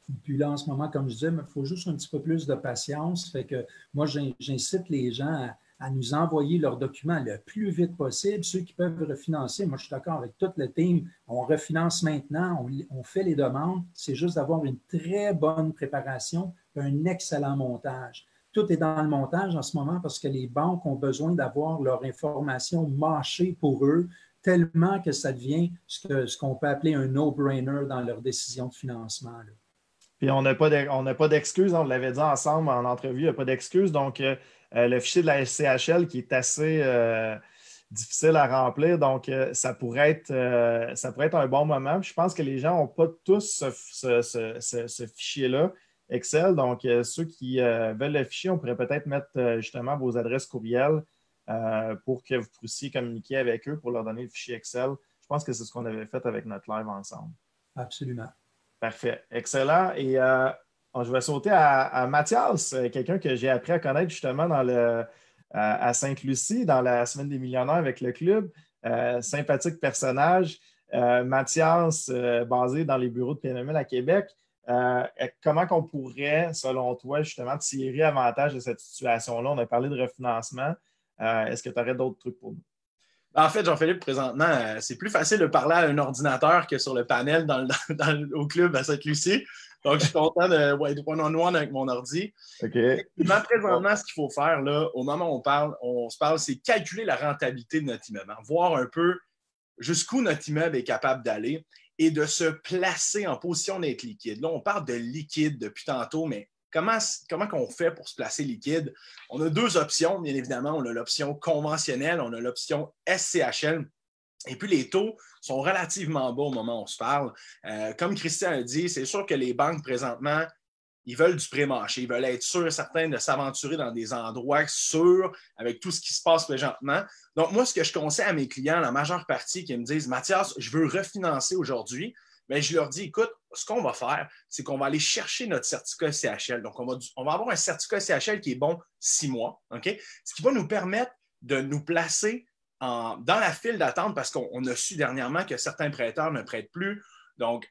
Et puis là, en ce moment, comme je disais, il faut juste un petit peu plus de patience. Fait que moi, j'incite les gens à nous envoyer leurs documents le plus vite possible. Ceux qui peuvent refinancer, moi, je suis d'accord avec toute le team. On refinance maintenant, on fait les demandes. C'est juste d'avoir une très bonne préparation, un excellent montage. Tout est dans le montage en ce moment parce que les banques ont besoin d'avoir leur information mâchée pour eux, tellement que ça devient ce qu'on peut appeler un no-brainer dans leur décision de financement, là. Puis on n'a pas d'excuses, on l'avait dit ensemble en entrevue, il n'y a pas d'excuses. Donc, le fichier de la SCHL qui est assez difficile à remplir, donc ça pourrait être un bon moment. Puis je pense que les gens n'ont pas tous ce fichier-là, Excel. Donc, ceux qui veulent le fichier, on pourrait peut-être mettre justement vos adresses courriel pour que vous puissiez communiquer avec eux pour leur donner le fichier Excel. Je pense que c'est ce qu'on avait fait avec notre live ensemble. Absolument. Parfait. Excellent. Et je vais sauter à Mathias, quelqu'un que j'ai appris à connaître justement à Sainte-Lucie, dans la Semaine des millionnaires avec le club. Sympathique personnage. Mathias, basé dans les bureaux de PNML à Québec. Comment qu'on pourrait, selon toi, justement, tirer avantage de cette situation-là? On a parlé de refinancement. Est-ce que tu aurais d'autres trucs pour nous? En fait, Jean-Philippe, présentement, c'est plus facile de parler à un ordinateur que sur le panel au club à Sainte-Lucie. Donc, je suis content d'être one-on-one avec mon ordi. OK. Présentement, ce qu'il faut faire, là, au moment où on se parle, c'est calculer la rentabilité de notre immeuble, voir un peu jusqu'où notre immeuble est capable d'aller et de se placer en position d'être liquide. Là, on parle de liquide depuis tantôt, mais comment on fait pour se placer liquide? On a deux options, bien évidemment. On a l'option conventionnelle, on a l'option SCHL. Et puis, les taux sont relativement bas au moment où on se parle. Comme Christian a dit, c'est sûr que les banques, présentement, ils veulent du pré-marché. Ils veulent être sûrs et certains de s'aventurer dans des endroits sûrs avec tout ce qui se passe présentement. Donc, moi, ce que je conseille à mes clients, la majeure partie qui me disent « Mathias, je veux refinancer aujourd'hui », bien, je leur dis « Écoute, ce qu'on va faire, c'est qu'on va aller chercher notre certificat CHL. Donc, on va avoir un certificat CHL qui est bon 6 mois, OK? Ce qui va nous permettre de nous placer dans la file d'attente parce qu'on a su dernièrement que certains prêteurs ne prêtent plus. Donc,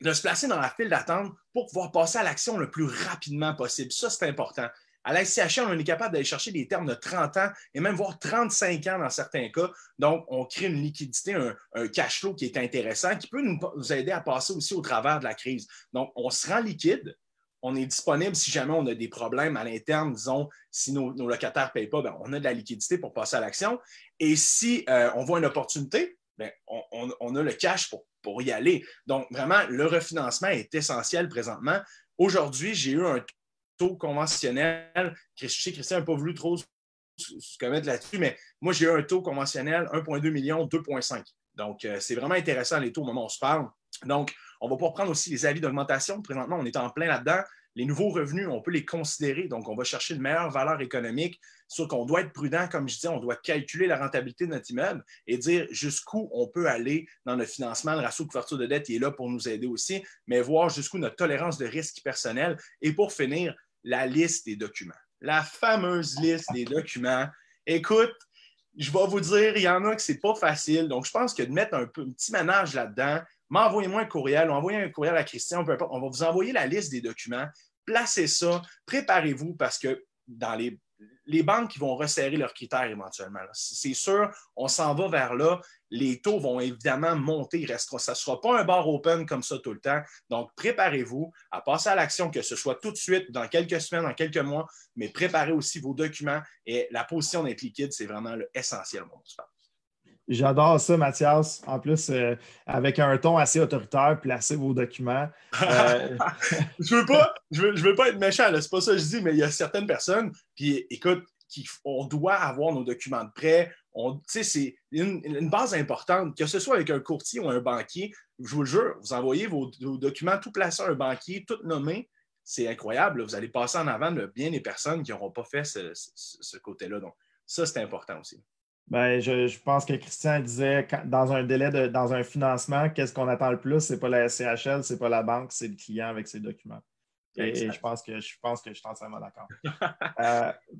de se placer dans la file d'attente pour pouvoir passer à l'action le plus rapidement possible. Ça, c'est important. À la SCHL, on est capable d'aller chercher des termes de 30 ans et même voire 35 ans dans certains cas. Donc, on crée une liquidité, un cash flow qui est intéressant, qui peut nous aider à passer aussi au travers de la crise. Donc, on se rend liquide. On est disponible si jamais on a des problèmes à l'interne, disons, si nos locataires ne payent pas, bien, on a de la liquidité pour passer à l'action. Et si on voit une opportunité, bien, on a le cash pour y aller. Donc, vraiment, le refinancement est essentiel présentement. Aujourd'hui, j'ai eu un taux conventionnel. Je sais que Christian n'a pas voulu trop se commettre là-dessus, mais moi, j'ai eu un taux conventionnel 1,2 million, 2,5. Donc, c'est vraiment intéressant les taux au moment où on se parle. Donc, on va pouvoir prendre aussi les avis d'augmentation. Présentement, on est en plein là-dedans. Les nouveaux revenus, on peut les considérer. Donc, on va chercher une meilleure valeur économique. C'est sûr qu'on doit être prudent, comme je disais, on doit calculer la rentabilité de notre immeuble et dire jusqu'où on peut aller dans le financement. Le ratio de couverture de dette il est là pour nous aider aussi, mais voir jusqu'où notre tolérance de risque personnel. Et pour finir, la liste des documents. La fameuse liste des documents. Écoute, je vais vous dire, il y en a que ce n'est pas facile. Donc, je pense que de mettre un petit ménage là-dedans, m'envoyez-moi un courriel, envoyez un courriel à Christian, peu importe, on va vous envoyer la liste des documents, placez ça, préparez-vous parce que dans les banques qui vont resserrer leurs critères éventuellement. C'est sûr, on s'en va vers là. Les taux vont évidemment monter. Ça ne sera pas un bar open comme ça tout le temps. Donc, préparez-vous à passer à l'action, que ce soit tout de suite, dans quelques semaines, dans quelques mois, mais préparez aussi vos documents. Et la position d'être liquide, c'est vraiment essentiel. J'adore ça, Mathias. En plus, avec un ton assez autoritaire, placez vos documents. Je veux pas être méchant, c'est pas ça que je dis, mais il y a certaines personnes, puis écoute, on doit avoir nos documents de prêt. C'est une base importante, que ce soit avec un courtier ou un banquier. Je vous le jure, vous envoyez vos documents tout placés à un banquier, tout nommé. C'est incroyable. Là, vous allez passer en avant de bien des personnes qui n'auront pas fait ce côté-là. Donc, ça, c'est important aussi. Bien, je pense que Christian disait, dans un financement, qu'est-ce qu'on attend le plus? Ce n'est pas la SCHL, ce n'est pas la banque, c'est le client avec ses documents. Et je pense que je suis entièrement d'accord.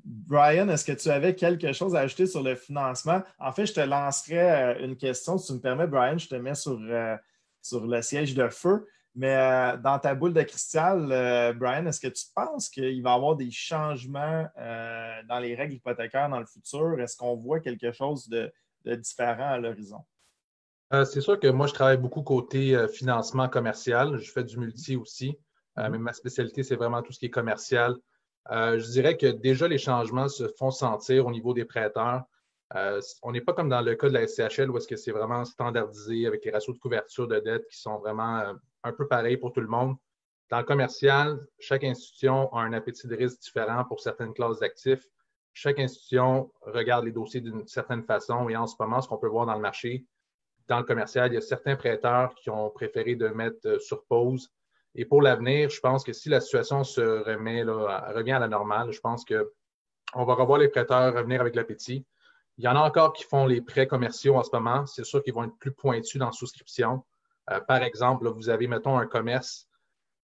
Brian, est-ce que tu avais quelque chose à ajouter sur le financement? En fait, je te lancerai une question. Si tu me permets, Brian, je te mets sur le siège de feu. Mais dans ta boule de cristal, Brian, est-ce que tu penses qu'il va y avoir des changements dans les règles hypothécaires dans le futur? Est-ce qu'on voit quelque chose de différent à l'horizon? C'est sûr que moi, je travaille beaucoup côté financement commercial. Je fais du multi aussi, mais ma spécialité, c'est vraiment tout ce qui est commercial. Je dirais que déjà, les changements se font sentir au niveau des prêteurs. On n'est pas comme dans le cas de la SCHL où est-ce que c'est vraiment standardisé avec les ratios de couverture de dette qui sont vraiment un peu pareils pour tout le monde. Dans le commercial, chaque institution a un appétit de risque différent pour certaines classes d'actifs. Chaque institution regarde les dossiers d'une certaine façon et en ce moment, ce qu'on peut voir dans le marché, dans le commercial, il y a certains prêteurs qui ont préféré de mettre sur pause. Et pour l'avenir, je pense que si la situation revient à la normale, je pense qu'on va revoir les prêteurs revenir avec l'appétit. Il y en a encore qui font les prêts commerciaux en ce moment. C'est sûr qu'ils vont être plus pointus dans la souscription. Par exemple, là, vous avez, mettons, un commerce.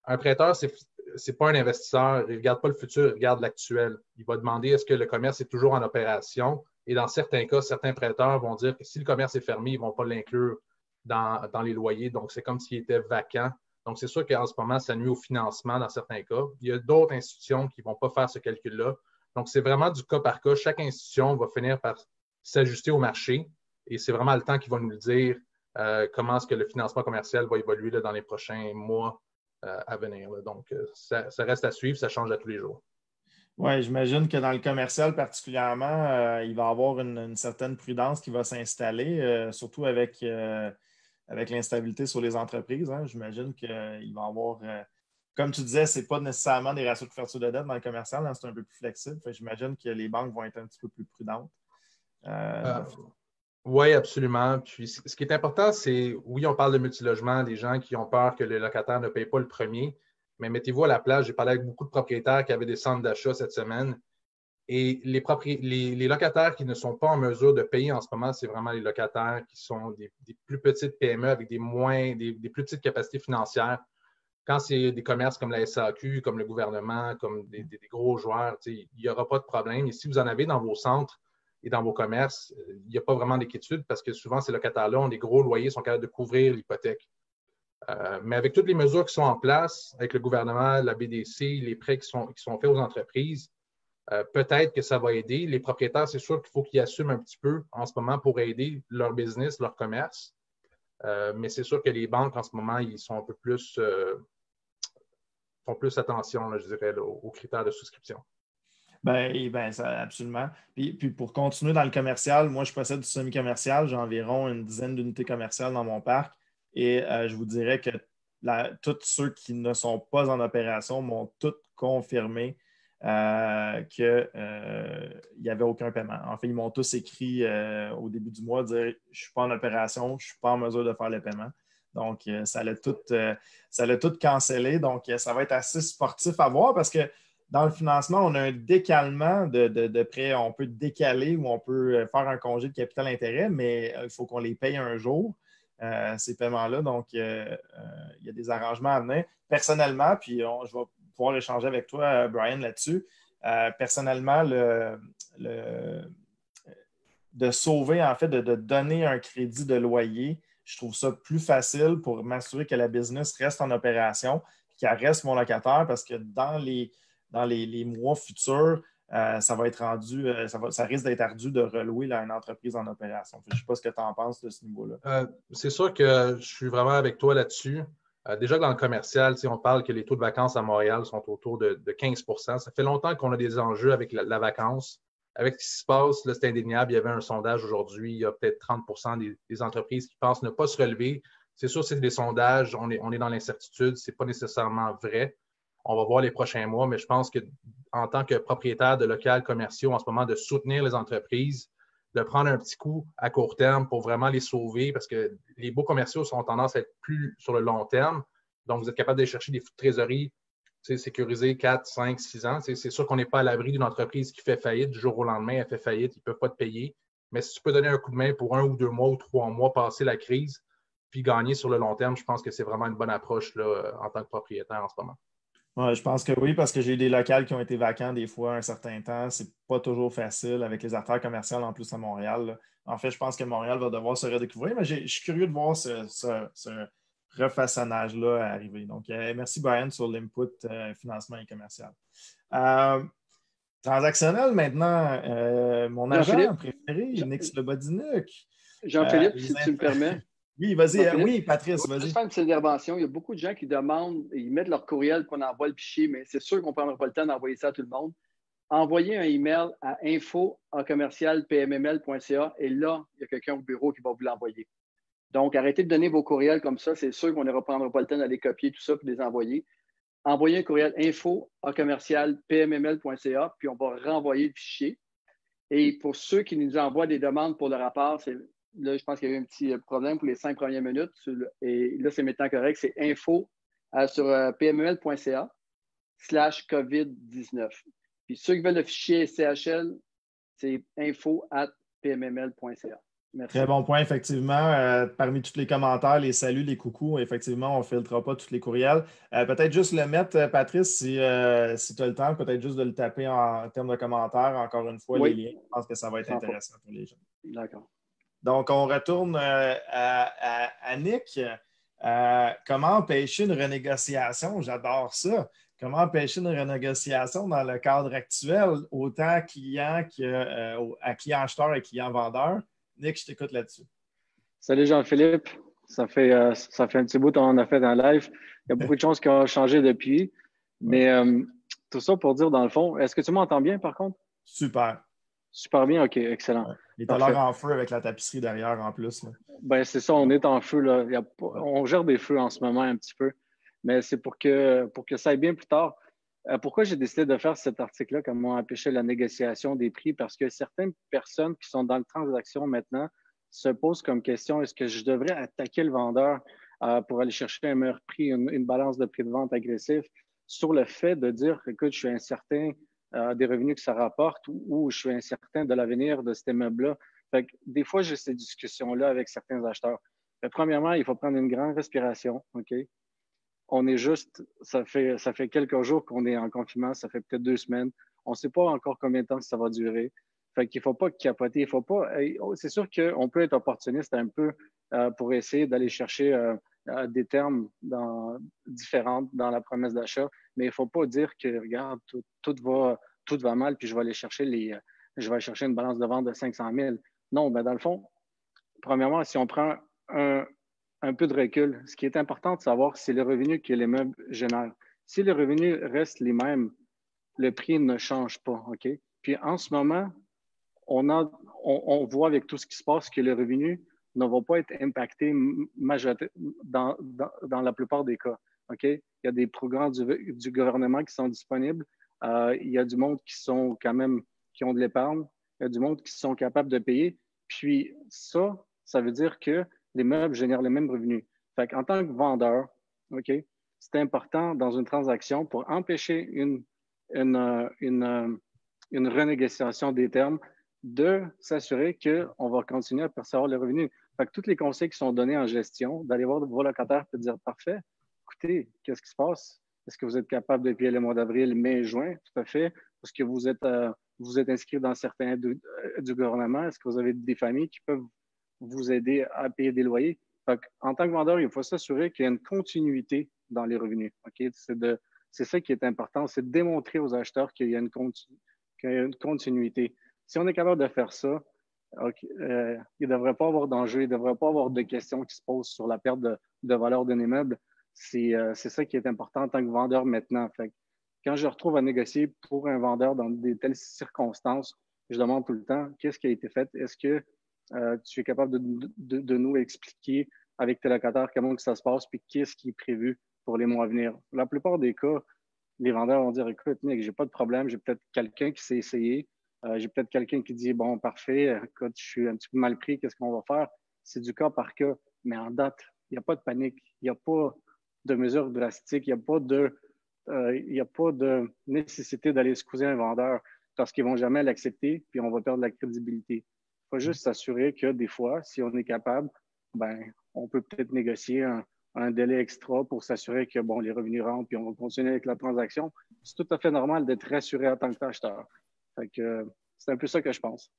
Un prêteur, c'est pas un investisseur. Il ne regarde pas le futur, il regarde l'actuel. Il va demander est-ce que le commerce est toujours en opération. Et dans certains cas, certains prêteurs vont dire que si le commerce est fermé, ils ne vont pas l'inclure dans les loyers. Donc, c'est comme s'il était vacant. Donc, c'est sûr qu'en ce moment, ça nuit au financement dans certains cas. Il y a d'autres institutions qui ne vont pas faire ce calcul-là. Donc, c'est vraiment du cas par cas. Chaque institution va finir par s'ajuster au marché et c'est vraiment le temps qui va nous le dire comment est-ce que le financement commercial va évoluer dans les prochains mois à venir. Donc, ça reste à suivre, ça change à tous les jours. Oui, j'imagine que dans le commercial particulièrement, il va y avoir une certaine prudence qui va s'installer, surtout avec l'instabilité sur les entreprises. Hein. J'imagine qu'il va y avoir comme tu disais, ce n'est pas nécessairement des ratios de couverture de dette dans le commercial, hein, c'est un peu plus flexible. J'imagine que les banques vont être un petit peu plus prudentes. Oui, absolument. Puis ce qui est important, c'est, oui, on parle de multilogement, des gens qui ont peur que le locataire ne paye pas le premier, mais mettez-vous à la place. J'ai parlé avec beaucoup de propriétaires qui avaient des centres d'achat cette semaine. Et les locataires qui ne sont pas en mesure de payer en ce moment, c'est vraiment les locataires qui sont des plus petites PME avec des plus petites capacités financières. Quand c'est des commerces comme la SAQ, comme le gouvernement, comme des gros joueurs, il n'y aura pas de problème. Et si vous en avez dans vos centres et dans vos commerces, il n'y a pas vraiment d'inquiétude parce que souvent, ces locataires-là ont des gros loyers, sont capables de couvrir l'hypothèque. Mais avec toutes les mesures qui sont en place, avec le gouvernement, la BDC, les prêts qui sont faits aux entreprises, peut-être que ça va aider. Les propriétaires, c'est sûr qu'il faut qu'ils assument un petit peu en ce moment pour aider leur business, leur commerce. Mais c'est sûr que les banques, en ce moment, ils sont un peu plus font plus attention, là, je dirais, là, aux critères de souscription. Ben, ça, absolument. Puis pour continuer dans le commercial, moi, je possède du semi-commercial. J'ai environ une dizaine d'unités commerciales dans mon parc. Et je vous dirais que tous ceux qui ne sont pas en opération m'ont tous confirmé qu'il n'y avait aucun paiement. En fait, ils m'ont tous écrit au début du mois, dire « Je ne suis pas en opération, je ne suis pas en mesure de faire le paiement ». Donc, ça l'a tout cancellé. Donc, ça va être assez sportif à voir parce que dans le financement, on a un décalement de prêts. On peut décaler ou on peut faire un congé de capital intérêt, mais il faut qu'on les paye un jour, ces paiements-là. Donc, il y a des arrangements à venir. Personnellement, puis je vais pouvoir échanger avec toi, Brian, là-dessus. Personnellement, de sauver, en fait, de donner un crédit de loyer, je trouve ça plus facile pour m'assurer que la business reste en opération et qu'elle reste mon locataire parce que dans les mois futurs, ça va être rendu, ça risque d'être ardu de relouer là, une entreprise en opération. Je ne sais pas ce que tu en penses de ce niveau-là. C'est sûr que je suis vraiment avec toi là-dessus. Déjà dans le commercial, on parle que les taux de vacances à Montréal sont autour de 15 %. Ça fait longtemps qu'on a des enjeux avec la vacance. Avec ce qui se passe, là, c'est indéniable. Il y avait un sondage aujourd'hui, il y a peut-être 30 % des entreprises qui pensent ne pas se relever. C'est sûr, c'est des sondages, on est dans l'incertitude, ce n'est pas nécessairement vrai. On va voir les prochains mois, mais je pense qu'en tant que propriétaire de locaux commerciaux, en ce moment, de soutenir les entreprises, de prendre un petit coup à court terme pour vraiment les sauver, parce que les beaux commerciaux ont tendance à être plus sur le long terme. Donc, vous êtes capable d'aller chercher des flux de trésorerie sécurisés 4, 5, 6 ans. C'est sûr qu'on n'est pas à l'abri d'une entreprise qui fait faillite. Du jour au lendemain, elle fait faillite, ils ne peuvent pas te payer. Mais si tu peux donner un coup de main pour 1 ou 2 mois ou 3 mois, passer la crise, puis gagner sur le long terme, je pense que c'est vraiment une bonne approche là, en tant que propriétaire en ce moment. Ouais, je pense que oui, parce que j'ai des locales qui ont été vacants des fois un certain temps. C'est pas toujours facile avec les artères commerciales en plus à Montréal. Là. En fait, je pense que Montréal va devoir se redécouvrir, mais je suis curieux de voir ce refaçonnage-là arriver. Donc, merci Brian sur l'input financement et commercial. Transactionnel maintenant, mon agent préféré, Nix Le Bodinuk. Jean-Philippe, si tu me permets. Oui, vas-y. Oui, Patrice, vas-y. Je vais faire une petite intervention. Il y a beaucoup de gens qui demandent, ils mettent leur courriel qu'on envoie le fichier, mais c'est sûr qu'on ne prendra pas le temps d'envoyer ça à tout le monde. Envoyez un email à info@commercialpmml.ca et là, il y a quelqu'un au bureau qui va vous l'envoyer. Donc, arrêtez de donner vos courriels comme ça. C'est sûr qu'on ne reprendra pas le temps d'aller copier tout ça et les envoyer. Envoyez un courriel info@commercialpmml.ca puis on va renvoyer le fichier. Et pour ceux qui nous envoient des demandes pour le rapport, là, je pense qu'il y a eu un petit problème pour les 5 premières minutes. Et là, c'est maintenant correct. C'est info sur pmml.ca/COVID-19. Puis ceux qui veulent le fichier CHL, c'est info@pmml.ca. Merci. Très bon point, effectivement. Parmi tous les commentaires, les saluts, les coucous, effectivement, on ne filtrera pas tous les courriels. Peut-être juste le mettre, Patrice, si tu as le temps, peut-être juste de le taper en termes de commentaires. Encore une fois, les liens, je pense que ça va être intéressant pour les gens. D'accord. Donc, on retourne à Nick. Comment empêcher une renégociation? J'adore ça. Comment empêcher une renégociation dans le cadre actuel, autant client à client acheteur et client vendeur? Nick, je t'écoute là-dessus. Salut Jean-Philippe. Ça fait un petit bout qu'on a fait dans le live. Il y a beaucoup de choses qui ont changé depuis. Mais tout ça pour dire, dans le fond, est-ce que tu m'entends bien par contre? Super. Super bien, OK, excellent. Ouais. Il est l'air en feu avec la tapisserie derrière en plus. Ben, c'est ça, on est en feu. Là. On gère des feux en ce moment un petit peu. mais c'est pour que ça aille bien plus tard. Pourquoi j'ai décidé de faire cet article-là, comment empêcher la négociation des prix? Parce que certaines personnes qui sont dans la transaction maintenant se posent comme question, est-ce que je devrais attaquer le vendeur pour aller chercher un meilleur prix, une balance de prix de vente agressif, sur le fait de dire, écoute, je suis incertain des revenus que ça rapporte ou je suis incertain de l'avenir de cet immeuble-là. Fait que des fois, j'ai ces discussions-là avec certains acheteurs. Mais premièrement, il faut prendre une grande respiration, OK? On est juste, ça fait quelques jours qu'on est en confinement, ça fait peut-être 2 semaines. On ne sait pas encore combien de temps ça va durer. Fait qu'il ne faut pas capoter. Il faut pas. C'est sûr qu'on peut être opportuniste un peu pour essayer d'aller chercher des termes différents dans la promesse d'achat, mais il ne faut pas dire que, regarde, tout va mal, puis je vais aller chercher une balance de vente de 500 000. Non, ben dans le fond, premièrement, si on prend un peu de recul, ce qui est important de savoir, c'est le revenu que l'immeuble génère. Si les revenus restent les mêmes, le prix ne change pas, OK? Puis en ce moment, on voit avec tout ce qui se passe que les revenus ne vont pas être impactés dans la plupart des cas, OK? Il y a des programmes du gouvernement qui sont disponibles. Il y a du monde qui sont quand même, qui ont de l'épargne. Il y a du monde qui sont capables de payer. Puis ça veut dire que les meubles génèrent les mêmes revenus. Fait qu'en tant que vendeur, OK, c'est important dans une transaction pour empêcher une renégociation des termes de s'assurer qu'on va continuer à percevoir les revenus. Fait que tous les conseils qui sont donnés en gestion, d'aller voir vos locataires et de dire parfait, écoutez, qu'est-ce qui se passe? Est-ce que vous êtes capable de payer le mois d'avril, mai, juin? Tout à fait. Est-ce que vous êtes inscrit dans certains du gouvernement? Est-ce que vous avez des familles qui peuvent vous aider à payer des loyers? En tant que vendeur, il faut s'assurer qu'il y a une continuité dans les revenus. Okay? C'est ça qui est important, c'est de démontrer aux acheteurs qu'il y a une continuité. Si on est capable de faire ça, il ne devrait pas avoir d'enjeu, il ne devrait pas avoir de questions qui se posent sur la perte de valeur d'un immeuble. C'est ça qui est important en tant que vendeur maintenant. Fait, quand je retrouve à négocier pour un vendeur dans de telles circonstances, je demande tout le temps qu'est-ce qui a été fait. Est-ce que tu es capable de nous expliquer avec tes locataires comment que ça se passe puis qu'est-ce qui est prévu pour les mois à venir? La plupart des cas, les vendeurs vont dire écoute, Nick, j'ai pas de problème, j'ai peut-être quelqu'un qui s'est essayé, j'ai peut-être quelqu'un qui dit bon, parfait, écoute, je suis un petit peu mal pris, qu'est-ce qu'on va faire? C'est du cas par cas, mais en date, il n'y a pas de panique, il n'y a pas de mesures drastiques, il n'y a pas de nécessité d'aller excuser un vendeur parce qu'ils ne vont jamais l'accepter, puis on va perdre la crédibilité. Il faut juste s'assurer que des fois, si on est capable, ben, on peut peut-être négocier un délai extra pour s'assurer que bon, les revenus rentrent, puis on va continuer avec la transaction. C'est tout à fait normal d'être rassuré en tant qu'acheteur. C'est un peu ça que je pense.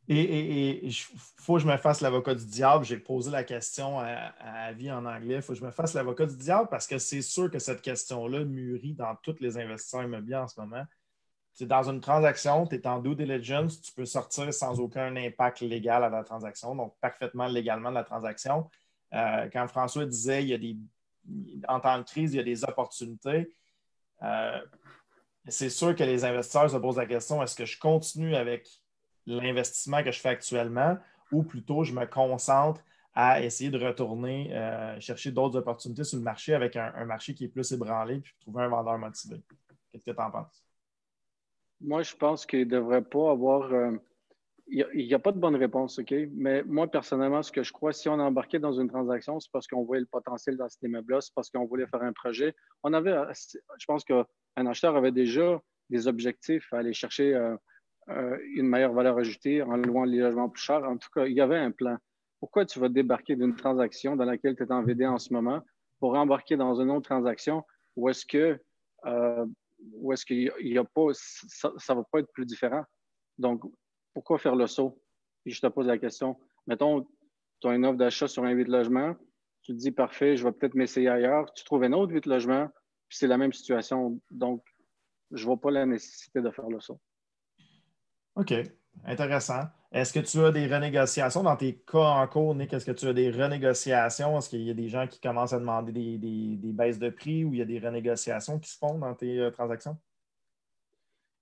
Et il faut que je me fasse l'avocat du diable. J'ai posé la question à Avi en anglais. Il faut que je me fasse l'avocat du diable parce que c'est sûr que cette question-là mûrit dans tous les investisseurs immobiliers en ce moment. C'est dans une transaction, tu es en due diligence, tu peux sortir sans aucun impact légal à la transaction, donc parfaitement légalement de la transaction. Quand François disait en temps de crise, il y a des opportunités, c'est sûr que les investisseurs se posent la question, est-ce que je continue avec l'investissement que je fais actuellement ou plutôt je me concentre à essayer de retourner chercher d'autres opportunités sur le marché avec un marché qui est plus ébranlé puis trouver un vendeur motivé. Qu'est-ce que tu en penses? Moi, je pense qu'il ne devrait pas avoir... il n'y a pas de bonne réponse, OK? Mais moi, personnellement, ce que je crois, si on a embarqué dans une transaction, c'est parce qu'on voyait le potentiel dans cet immeuble-là, c'est parce qu'on voulait faire un projet. Je pense qu'un acheteur avait déjà des objectifs à aller chercher une meilleure valeur ajoutée en louant les logements plus chers. En tout cas, il y avait un plan. Pourquoi tu vas débarquer d'une transaction dans laquelle tu es en VD en ce moment pour embarquer dans une autre transaction où est-ce qu'il y a pas, ça ne va pas être plus différent? Donc, pourquoi faire le saut? Puis je te pose la question. Mettons, tu as une offre d'achat sur un 8 logements, tu te dis parfait, je vais peut-être m'essayer ailleurs. Tu trouves un autre 8 logements, puis c'est la même situation. Donc, je ne vois pas la nécessité de faire le saut. OK, intéressant. Est-ce que tu as des renégociations dans tes cas en cours, Nick? Est-ce que tu as des renégociations? Est-ce qu'il y a des gens qui commencent à demander des baisses de prix ou il y a des renégociations qui se font dans tes transactions?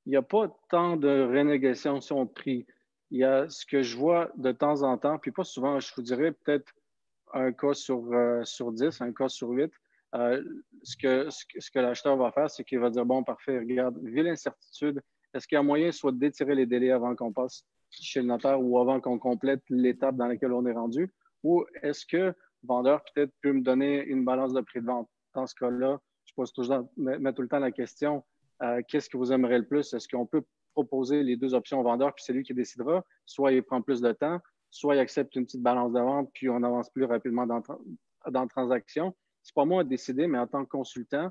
Il n'y a pas tant de renégociations de prix. Il y a ce que je vois de temps en temps, puis pas souvent, je vous dirais peut-être un cas sur 10, un cas sur 8, ce que l'acheteur va faire, c'est qu'il va dire, bon, parfait, regarde, vu l'incertitude, est-ce qu'il y a moyen soit d'étirer les délais avant qu'on passe chez le notaire ou avant qu'on complète l'étape dans laquelle on est rendu? Ou est-ce que le vendeur peut-être peut me donner une balance de prix de vente? Dans ce cas-là, je pose toujours, mets tout le temps la question, qu'est-ce que vous aimeriez le plus? Est-ce qu'on peut proposer les deux options au vendeur, puis c'est lui qui décidera? Soit il prend plus de temps, soit il accepte une petite balance de vente, puis on avance plus rapidement dans la transaction. C'est pas moi à décider, mais en tant que consultant,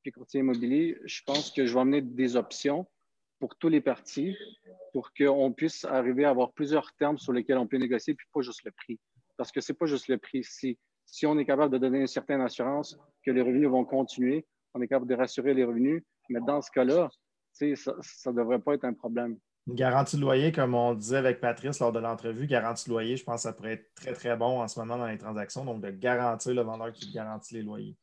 puis courtier immobilier, je pense que je vais amener des options pour tous les parties pour qu'on puisse arriver à avoir plusieurs termes sur lesquels on peut négocier, puis pas juste le prix. Parce que c'est pas juste le prix. Si on est capable de donner une certaine assurance que les revenus vont continuer, on est capable de rassurer les revenus, mais dans ce cas-là, ça ne devrait pas être un problème. Une garantie de loyer, comme on disait avec Patrice lors de l'entrevue, garantie de loyer, je pense que ça pourrait être très, très bon en ce moment dans les transactions, donc de garantir le vendeur qui garantit les loyers.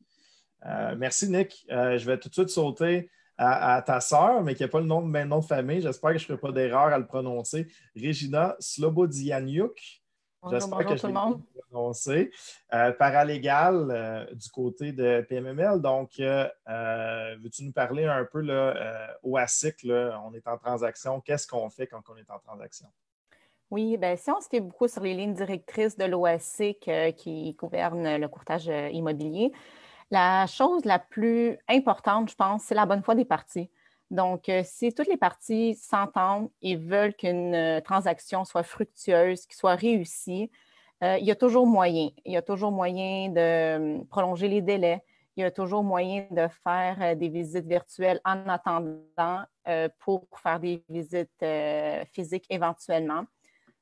Merci, Nick. Je vais tout de suite sauter à ta sœur, mais qui n'a pas le nom de famille. J'espère que je ne ferai pas d'erreur à le prononcer. Regina Slobodianiuk. Bonjour tout le monde. Prononcé. Paralégal du côté de PMML. Donc, veux-tu nous parler un peu OASIC, on est en transaction. Qu'est-ce qu'on fait quand on est en transaction? Oui, bien, si on se fait beaucoup sur les lignes directrices de l'OASIC qui gouvernent le courtage immobilier, la chose la plus importante, je pense, c'est la bonne foi des parties. Donc, si toutes les parties s'entendent et veulent qu'une transaction soit fructueuse, qu'elle soit réussie, il y a toujours moyen. Il y a toujours moyen de prolonger les délais. Il y a toujours moyen de faire des visites virtuelles en attendant pour faire des visites physiques éventuellement.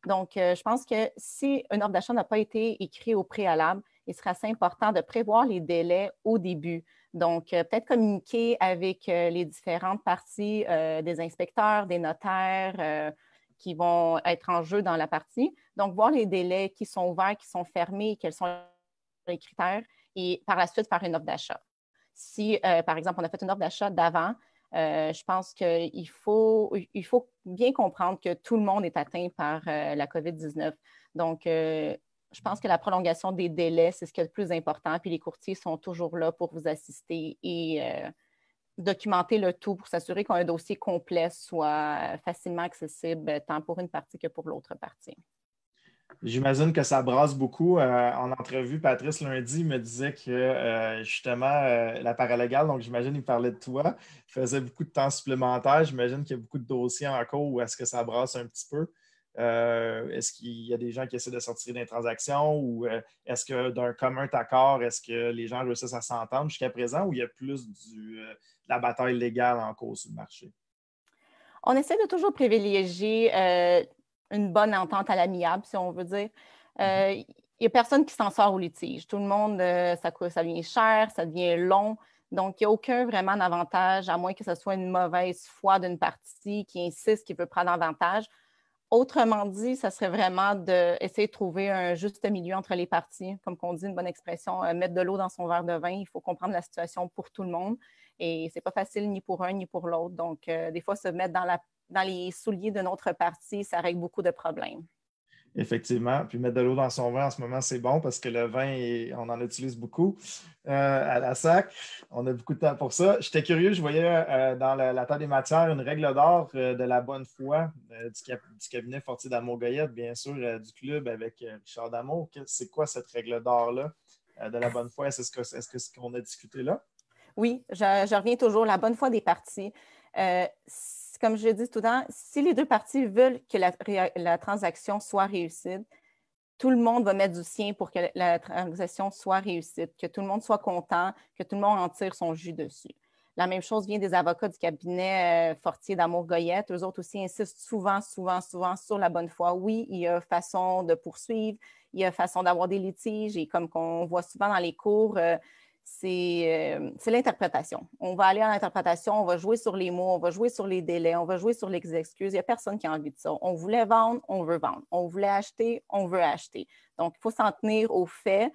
Donc, je pense que si une offre d'achat n'a pas été écrite au préalable, il serait assez important de prévoir les délais au début. Donc, peut-être communiquer avec les différentes parties des inspecteurs, des notaires qui vont être en jeu dans la partie. Donc, voir les délais qui sont ouverts, qui sont fermés, quels sont les critères et par la suite faire une offre d'achat. Si, par exemple, on a fait une offre d'achat d'avant, je pense qu'il faut bien comprendre que tout le monde est atteint par la COVID-19. Donc, je pense que la prolongation des délais, c'est ce qui est le plus important. Puis les courtiers sont toujours là pour vous assister et documenter le tout pour s'assurer qu'un dossier complet soit facilement accessible tant pour une partie que pour l'autre partie. J'imagine que ça brasse beaucoup. En entrevue, Patrice, lundi, me disait que justement, la paralégale, donc j'imagine qu'il parlait de toi, faisait beaucoup de temps supplémentaire. J'imagine qu'il y a beaucoup de dossiers en cours où est-ce que ça brasse un petit peu? Est-ce qu'il y a des gens qui essaient de sortir d'une transaction ou est-ce que d'un commun accord, est-ce que les gens réussissent à s'entendre jusqu'à présent ou il y a plus de la bataille légale en cours sur le marché? On essaie de toujours privilégier une bonne entente à l'amiable, si on veut dire. Il n'y a personne qui s'en sort au litige. Tout le monde, ça devient cher, ça devient long. Donc, il n'y a aucun vraiment avantage, à moins que ce soit une mauvaise foi d'une partie qui insiste, qui veut prendre avantage. Autrement dit, ça serait vraiment d'essayer de trouver un juste milieu entre les parties. Comme on dit, une bonne expression, mettre de l'eau dans son verre de vin. Il faut comprendre la situation pour tout le monde. Et ce n'est pas facile ni pour un ni pour l'autre. Donc, des fois, se mettre dans les souliers d'une autre partie, ça règle beaucoup de problèmes. Effectivement. Puis mettre de l'eau dans son vin en ce moment, c'est bon parce que le vin, on en utilise beaucoup à la SAC. On a beaucoup de temps pour ça. J'étais curieux, je voyais dans la table des matières une règle d'or de la bonne foi du cabinet Fortier d'Amour-Goyette, bien sûr, du club avec Richard Damour. C'est quoi cette règle d'or-là de la bonne foi? Est-ce que c'est ce qu'on a discuté là? Oui, je reviens toujours. La bonne foi des parties. Comme je dis tout le temps, si les deux parties veulent que la transaction soit réussie, tout le monde va mettre du sien pour que la transaction soit réussie, que tout le monde soit content, que tout le monde en tire son jus dessus. La même chose vient des avocats du cabinet Fortier d'Amour-Goyette. Eux autres aussi insistent souvent sur la bonne foi. Oui, il y a façon de poursuivre, il y a façon d'avoir des litiges et comme qu'on voit souvent dans les cours, c'est l'interprétation. On va aller à l'interprétation, on va jouer sur les mots, on va jouer sur les délais, on va jouer sur les excuses. Il n'y a personne qui a envie de ça. On voulait vendre, on veut vendre. On voulait acheter, on veut acheter. Donc, il faut s'en tenir aux faits.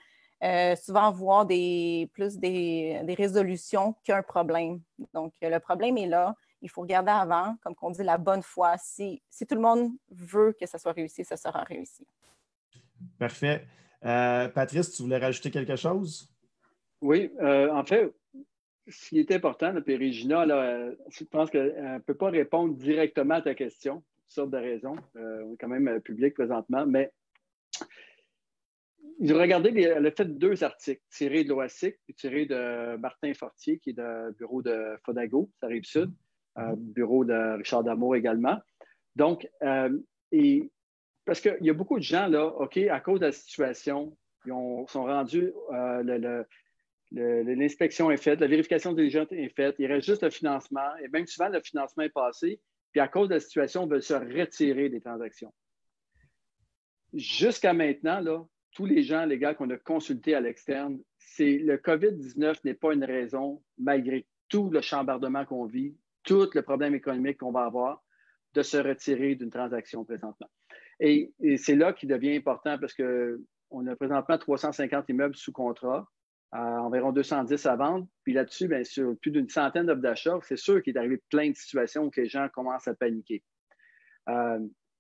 Souvent voir plus des résolutions qu'un problème. Donc, le problème est là. Il faut regarder avant, comme on dit, la bonne foi. Si tout le monde veut que ça soit réussi, ça sera réussi. Parfait. Patrice, tu voulais rajouter quelque chose? Oui, en fait, ce qui est important, puis Régina, là, je pense qu'elle ne peut pas répondre directement à ta question, pour toutes sortes de raisons. On est quand même public présentement, mais regardez, elle a fait 2 articles tirés de l'OASIC puis tirés de Martin Fortier, qui est du bureau de Fodago, ça arrive sud, bureau de Richard Damour également. Donc, parce qu'il y a beaucoup de gens, là, OK, à cause de la situation, ils sont rendus, l'inspection est faite, la vérification diligente est faite, il reste juste le financement, et même souvent, le financement est passé, puis à cause de la situation, on veut se retirer des transactions. Jusqu'à maintenant, là, tous les gens, les gars qu'on a consultés à l'externe, le COVID-19 n'est pas une raison, malgré tout le chambardement qu'on vit, tout le problème économique qu'on va avoir, de se retirer d'une transaction présentement. Et c'est là qu'il devient important parce qu'on a présentement 350 immeubles sous contrat, environ 210 à vendre. Puis là-dessus, bien sûr, plus d'une centaine d'offres d'achat, c'est sûr qu'il est arrivé plein de situations où les gens commencent à paniquer.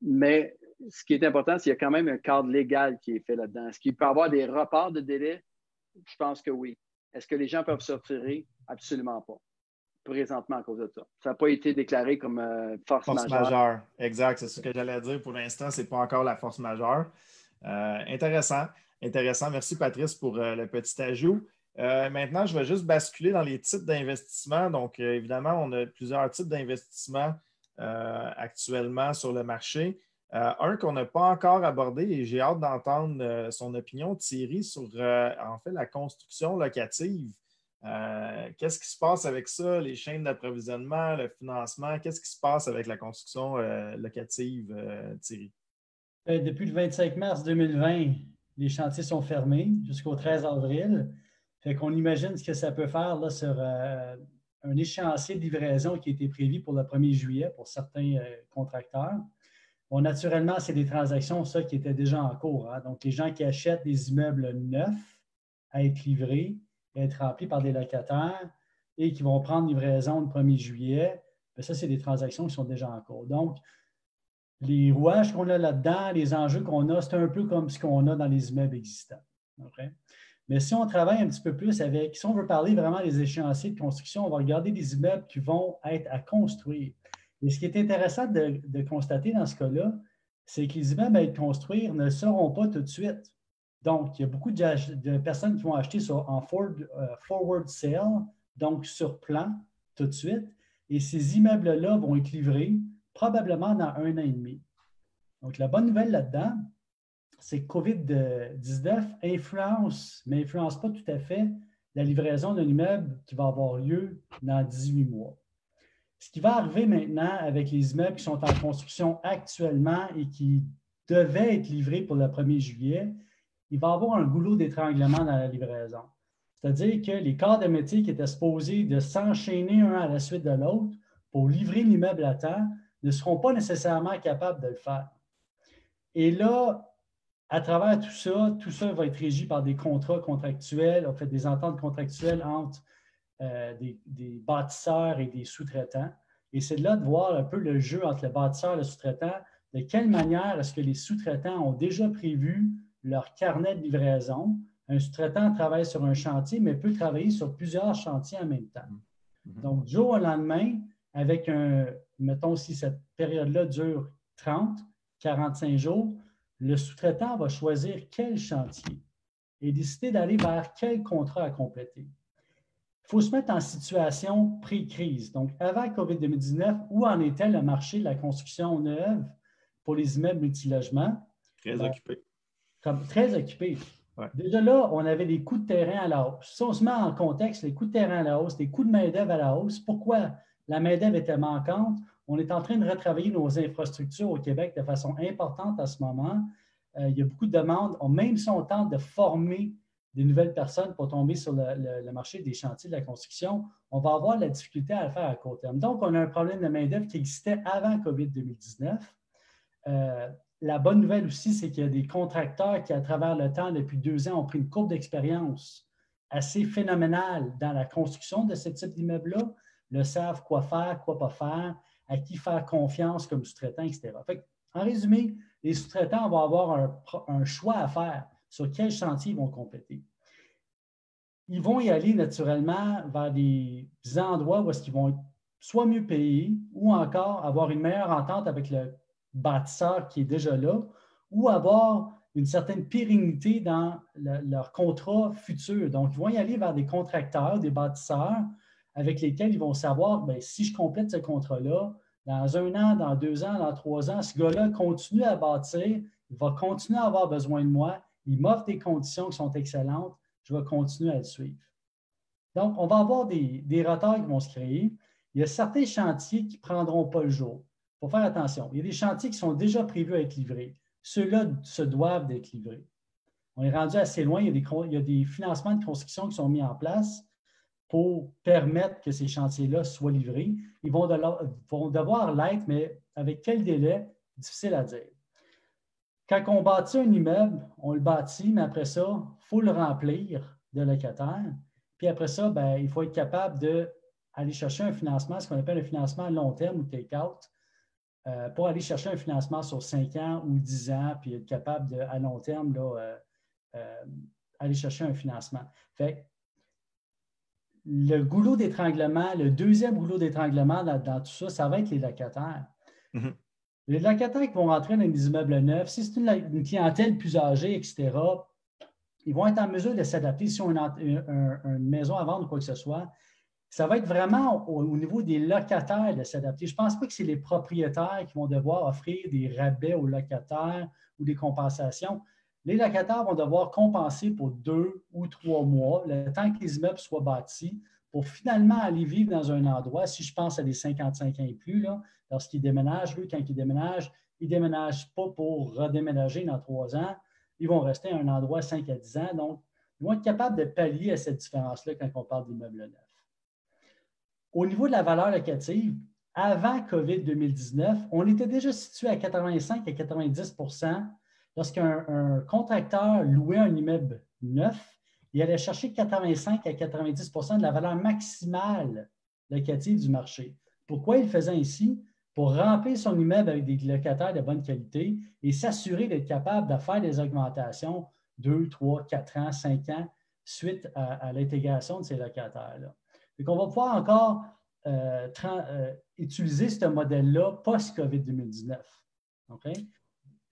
Mais ce qui est important, c'est qu'il y a quand même un cadre légal qui est fait là-dedans. Est-ce qu'il peut y avoir des reports de délai? Je pense que oui. Est-ce que les gens peuvent se retirer? Absolument pas. Présentement à cause de ça. Ça n'a pas été déclaré comme force majeure. Exact, c'est ce que j'allais dire. Pour l'instant, ce n'est pas encore la force majeure. Intéressant. Merci, Patrice, pour le petit ajout. Maintenant, je vais juste basculer dans les types d'investissement. Donc, évidemment, on a plusieurs types d'investissements actuellement sur le marché. Un qu'on n'a pas encore abordé et j'ai hâte d'entendre son opinion, Thierry, sur en fait la construction locative. Qu'est-ce qui se passe avec ça, les chaînes d'approvisionnement, le financement? Qu'est-ce qui se passe avec la construction locative, Thierry? Depuis le 25 mars 2020, les chantiers sont fermés jusqu'au 13 avril. Fait qu'on imagine ce que ça peut faire là, sur un échéancier de livraison qui a été prévu pour le 1er juillet pour certains contracteurs. Bon, naturellement, c'est des transactions, ça, qui étaient déjà en cours. Hein? Donc, les gens qui achètent des immeubles neufs à être livrés, à être remplis par des locataires et qui vont prendre livraison le 1er juillet, bien, ça, c'est des transactions qui sont déjà en cours. Donc, les rouages qu'on a là-dedans, les enjeux qu'on a, c'est un peu comme ce qu'on a dans les immeubles existants. Okay? Mais si on travaille un petit peu plus avec, si on veut parler vraiment des échéanciers de construction, on va regarder des immeubles qui vont être à construire. Et ce qui est intéressant de constater dans ce cas-là, c'est que les immeubles à être construits ne le seront pas tout de suite. Donc, il y a beaucoup de personnes qui vont acheter en forward sale, donc sur plan tout de suite. Et ces immeubles-là vont être livrés probablement dans 1 an et demi. Donc, la bonne nouvelle là-dedans, c'est que COVID-19 influence, mais n'influence pas tout à fait la livraison d'un immeuble qui va avoir lieu dans 18 mois. Ce qui va arriver maintenant avec les immeubles qui sont en construction actuellement et qui devaient être livrés pour le 1er juillet, il va y avoir un goulot d'étranglement dans la livraison. C'est-à-dire que les corps de métier qui étaient supposés de s'enchaîner un à la suite de l'autre pour livrer l'immeuble à temps ne seront pas nécessairement capables de le faire. Et là, à travers tout ça va être régi par des contrats contractuels, en fait, des ententes contractuelles entre des bâtisseurs et des sous-traitants. Et c'est de là de voir un peu le jeu entre le bâtisseur et le sous-traitant, de quelle manière est-ce que les sous-traitants ont déjà prévu leur carnet de livraison. Un sous-traitant travaille sur un chantier, mais peut travailler sur plusieurs chantiers en même temps. Donc, du jour au lendemain, avec mettons si cette période-là dure 30, 45 jours, le sous-traitant va choisir quel chantier et décider d'aller vers quel contrat à compléter. Il faut se mettre en situation pré-crise. Donc, avant COVID-19, où en était le marché de la construction neuve pour les immeubles multilogements? Très occupé. Très occupé. Ouais. Déjà là, on avait des coûts de terrain à la hausse. Si on se met en contexte, les coûts de terrain à la hausse, les coûts de main-d'œuvre à la hausse, pourquoi la main-d'œuvre était manquante? On est en train de retravailler nos infrastructures au Québec de façon importante à ce moment. Il y a beaucoup de demandes. Même si on tente de former des nouvelles personnes pour tomber sur le marché des chantiers de la construction, on va avoir la difficulté à le faire à court terme. Donc, on a un problème de main-d'œuvre qui existait avant COVID-19. La bonne nouvelle aussi, c'est qu'il y a des contracteurs qui, à travers le temps, depuis 2 ans, ont pris une courbe d'expérience assez phénoménale dans la construction de ce type d'immeuble-là, le savent quoi faire, quoi pas faire, à qui faire confiance comme sous-traitant, etc. Fait, en résumé, les sous-traitants vont avoir un choix à faire sur quel chantier ils vont compléter. ils vont y aller naturellement vers des endroits où est-ce qu'ils vont être soit mieux payés ou encore avoir une meilleure entente avec le bâtisseur qui est déjà là ou avoir une certaine pérennité dans leur contrat futur. Donc, ils vont y aller vers des contracteurs, des bâtisseurs avec lesquels ils vont savoir, bien, si je complète ce contrat-là, dans 1 an, dans 2 ans, dans 3 ans, ce gars-là continue à bâtir, il va continuer à avoir besoin de moi, il m'offre des conditions qui sont excellentes, je vais continuer à le suivre. Donc, on va avoir des retards qui vont se créer. Il y a certains chantiers qui ne prendront pas le jour. Il faut faire attention. Il y a des chantiers qui sont déjà prévus à être livrés. Ceux-là se doivent d'être livrés. On est rendu assez loin. Il y a des financements de construction qui sont mis en place pour permettre que ces chantiers-là soient livrés. Ils vont devoir l'être, mais avec quel délai? Difficile à dire. Quand on bâtit un immeuble, on le bâtit, mais après ça, il faut le remplir de locataires. Puis après ça, bien, il faut être capable d'aller chercher un financement, ce qu'on appelle un financement à long terme ou take-out, pour aller chercher un financement sur 5 ans ou 10 ans, puis être capable à long terme, aller chercher un financement. Fait le goulot d'étranglement, le deuxième goulot d'étranglement dans tout ça, ça va être les locataires. Mm-hmm. Les locataires qui vont rentrer dans des immeubles neufs, si c'est une clientèle plus âgée, etc., ils vont être en mesure de s'adapter si on a une maison à vendre ou quoi que ce soit. Ça va être vraiment au niveau des locataires de s'adapter. Je ne pense pas que c'est les propriétaires qui vont devoir offrir des rabais aux locataires ou des compensations. Les locataires vont devoir compenser pour 2 ou 3 mois, le temps que les immeubles soient bâtis, pour finalement aller vivre dans un endroit. Si je pense à des 55 ans et plus, là, lorsqu'ils déménagent, eux, quand ils ne déménagent pas pour redéménager dans 3 ans. Ils vont rester à un endroit 5 à 10 ans. Donc, ils vont être capables de pallier à cette différence-là quand on parle d'immeubles neufs. Au niveau de la valeur locative, avant COVID 2019, on était déjà situé à 85 à 90 %. Lorsqu'un contracteur louait un immeuble neuf, il allait chercher 85 à 90 % de la valeur maximale locative du marché. Pourquoi il faisait ainsi? Pour remplir son immeuble avec des locataires de bonne qualité et s'assurer d'être capable de faire des augmentations 2, 3, 4 ans, 5 ans suite à l'intégration de ces locataires-là. Donc, on va pouvoir encore utiliser ce modèle-là post-COVID-2019. Okay?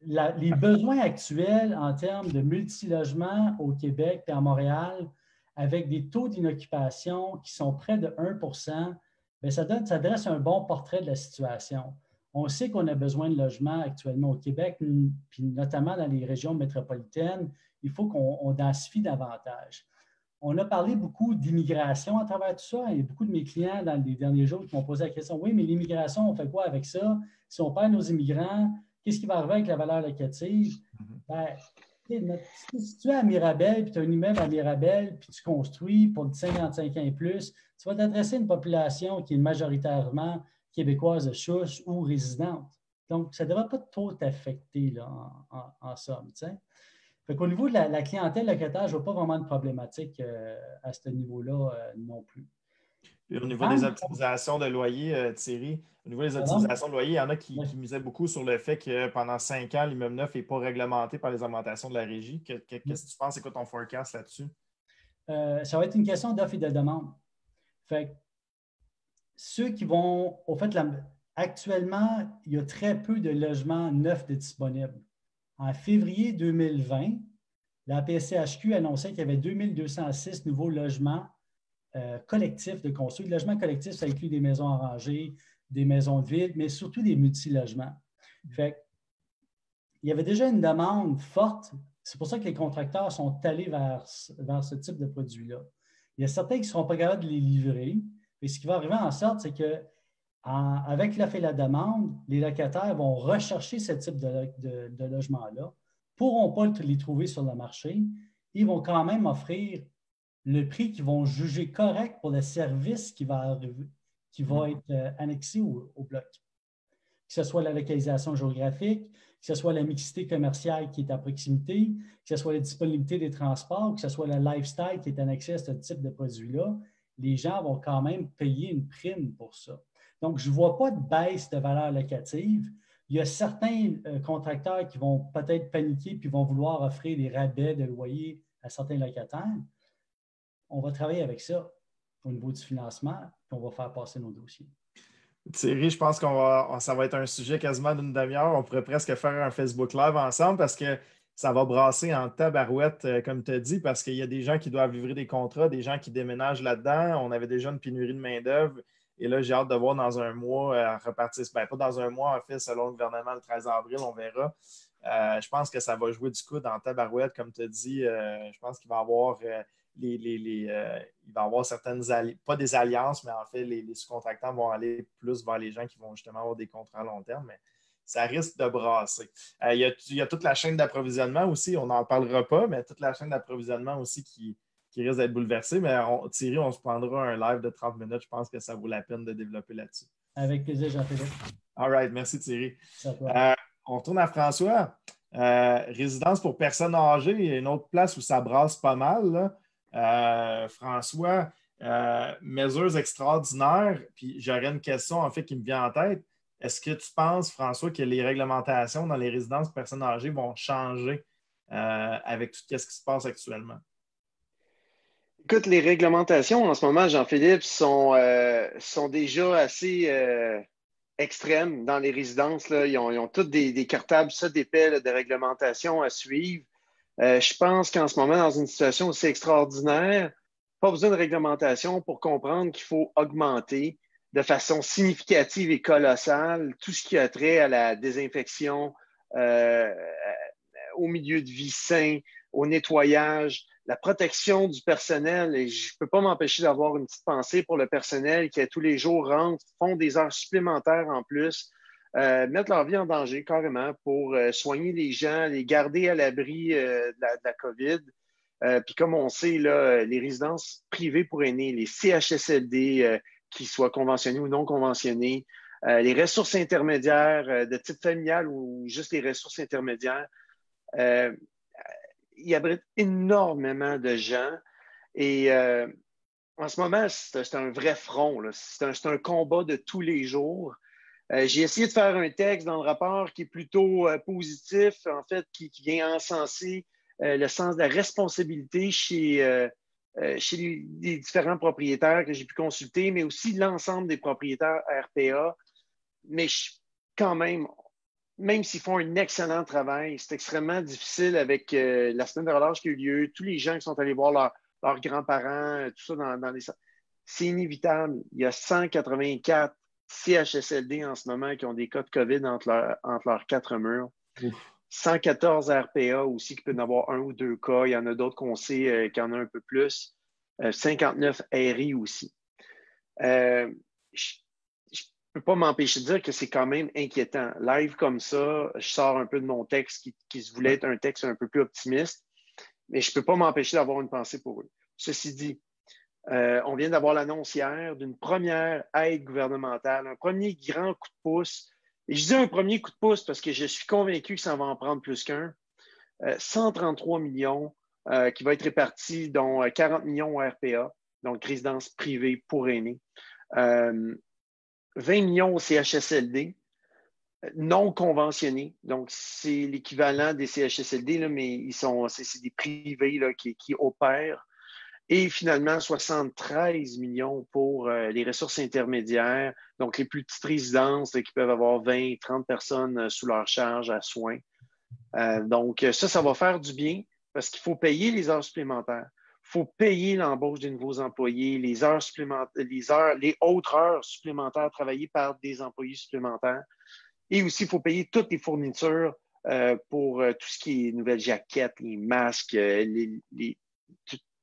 Les besoins actuels en termes de multilogement au Québec et à Montréal, avec des taux d'inoccupation qui sont près de 1 %, bien, ça dresse un bon portrait de la situation. On sait qu'on a besoin de logements actuellement au Québec, puis notamment dans les régions métropolitaines. Il faut qu'on densifie davantage. On a parlé beaucoup d'immigration à travers tout ça. Il y a beaucoup de mes clients dans les derniers jours qui m'ont posé la question, oui, mais l'immigration, on fait quoi avec ça? Si on perd nos immigrants, qu'est-ce qui va arriver avec la valeur locative? Bien, si tu es à Mirabel, puis tu as un immeuble à Mirabel, puis tu construis pour 55 ans et plus, tu vas t'adresser à une population qui est majoritairement québécoise de souche ou résidente. Donc, ça ne devrait pas trop t'affecter là, en somme. T'sais. Fait qu'au niveau de la clientèle locataire, je ne vois pas vraiment de problématique à ce niveau-là non plus. Et au niveau des optimisations de loyer, Thierry, au niveau des optimisations de loyer, il y en a qui misaient beaucoup sur le fait que pendant 5 ans, l'immeuble neuf n'est pas réglementé par les augmentations de la régie. Qu'est-ce que tu penses? C'est quoi ton forecast là-dessus? Ça va être une question d'offre et de demande. Fait ceux qui vont, au fait, actuellement, il y a très peu de logements neufs de disponibles. En février 2020, la PCHQ annonçait qu'il y avait 2206 nouveaux logements collectifs de construire. Le logement collectif, ça inclut des maisons arrangées, des maisons de ville, mais surtout des multilogements. Fait il y avait déjà une demande forte. C'est pour ça que les contracteurs sont allés vers ce type de produit-là. Il y a certains qui ne seront pas capables de les livrer. Et ce qui va arriver en sorte, c'est que avec l'offre et la demande, les locataires vont rechercher ce type de logement-là, ne pourront pas les trouver sur le marché. Ils vont quand même offrir le prix qu'ils vont juger correct pour le service qui va être annexé au bloc. Que ce soit la localisation géographique, que ce soit la mixité commerciale qui est à proximité, que ce soit la disponibilité des transports, que ce soit le lifestyle qui est annexé à ce type de produit-là, les gens vont quand même payer une prime pour ça. Donc, je ne vois pas de baisse de valeur locative. Il y a certains contracteurs qui vont peut-être paniquer puis vont vouloir offrir des rabais de loyer à certains locataires. on va travailler avec ça au niveau du financement, puis on va faire passer nos dossiers. Thierry, je pense ça va être un sujet quasiment d'une demi-heure. On pourrait presque faire un Facebook Live ensemble parce que ça va brasser en tabarouette, comme tu as dit, parce qu'il y a des gens qui doivent livrer des contrats, des gens qui déménagent là-dedans. On avait déjà une pénurie de main-d'œuvre. Et là, j'ai hâte de voir dans un mois repartir. Bien, pas dans un mois, en fait, selon le gouvernement, le 13 avril, on verra. Je pense que ça va jouer du coup dans tabarouette, comme tu as dit. Je pense qu'il va y avoir il va y avoir certaines pas des alliances, mais en fait, les sous-contractants vont aller plus vers les gens qui vont justement avoir des contrats à long terme. Mais ça risque de brasser. Il y a toute la chaîne d'approvisionnement aussi, on n'en parlera pas, mais toute la chaîne d'approvisionnement aussi qui risque d'être bouleversée. Mais Thierry, on se prendra un live de 30 minutes. Je pense que ça vaut la peine de développer là-dessus. Avec plaisir, Jean-Philippe. All right, merci Thierry. On retourne à François. Résidence pour personnes âgées, il y a une autre place où ça brasse pas mal, là. François, mesures extraordinaires, puis j'aurais une question en fait qui me vient en tête. Est-ce que tu penses, François, que les réglementations dans les résidences pour personnes âgées vont changer avec tout ce qui se passe actuellement? Écoute, les réglementations en ce moment, Jean-Philippe, sont déjà assez extrêmes dans les résidences. Là. Ils ont toutes des cartables, ça, d'épais là, de réglementation à suivre. Je pense qu'en ce moment, dans une situation aussi extraordinaire, pas besoin de réglementation pour comprendre qu'il faut augmenter de façon significative et colossale tout ce qui a trait à la désinfection, au milieu de vie sain, au nettoyage, la protection du personnel. Et je ne peux pas m'empêcher d'avoir une petite pensée pour le personnel qui, tous les jours, rentrent, font des heures supplémentaires en plus, mettent leur vie en danger carrément pour soigner les gens, les garder à l'abri de la COVID. Puis comme on sait, là, les résidences privées pour aînés, les CHSLD, qu'ils soient conventionnés ou non conventionnés, les ressources intermédiaires de type familial ou juste les ressources intermédiaires, il abrite énormément de gens et en ce moment, c'est un vrai front. C'est un combat de tous les jours. J'ai essayé de faire un texte dans le rapport qui est plutôt positif, en fait, qui vient encenser le sens de la responsabilité chez les différents propriétaires que j'ai pu consulter, mais aussi l'ensemble des propriétaires RPA. Mais quand même s'ils font un excellent travail, c'est extrêmement difficile avec la semaine de relâche qui a eu lieu, tous les gens qui sont allés voir leurs grands-parents, tout ça dans les... C'est inévitable. Il y a 184 CHSLD en ce moment qui ont des cas de COVID entre leurs quatre murs. Ouf. 114 RPA aussi qui peuvent en avoir un ou deux cas. Il y en a d'autres qu'on sait qu'il y en a un peu plus. 59 RI aussi. Je ne peux pas m'empêcher de dire que c'est quand même inquiétant. Live comme ça, je sors un peu de mon texte qui se voulait être un texte un peu plus optimiste, mais je ne peux pas m'empêcher d'avoir une pensée pour eux. Ceci dit, on vient d'avoir l'annonce hier d'une première aide gouvernementale, un premier grand coup de pouce. Et je dis un premier coup de pouce parce que je suis convaincu que ça va en prendre plus qu'un. 133 millions qui va être réparti, dont 40 millions au RPA, donc résidence privée pour aînés. 20 millions au CHSLD, non conventionnés. Donc, c'est l'équivalent des CHSLD, là, mais c'est des privés là, qui opèrent. Et finalement, 73 millions pour les ressources intermédiaires, donc les plus petites résidences là, qui peuvent avoir 20, 30 personnes sous leur charge à soins. Donc, ça va faire du bien parce qu'il faut payer les heures supplémentaires. Il faut payer l'embauche de nouveaux employés, les heures supplémentaires, les autres heures supplémentaires travaillées par des employés supplémentaires. Et aussi, il faut payer toutes les fournitures pour tout ce qui est nouvelles jaquettes, les masques,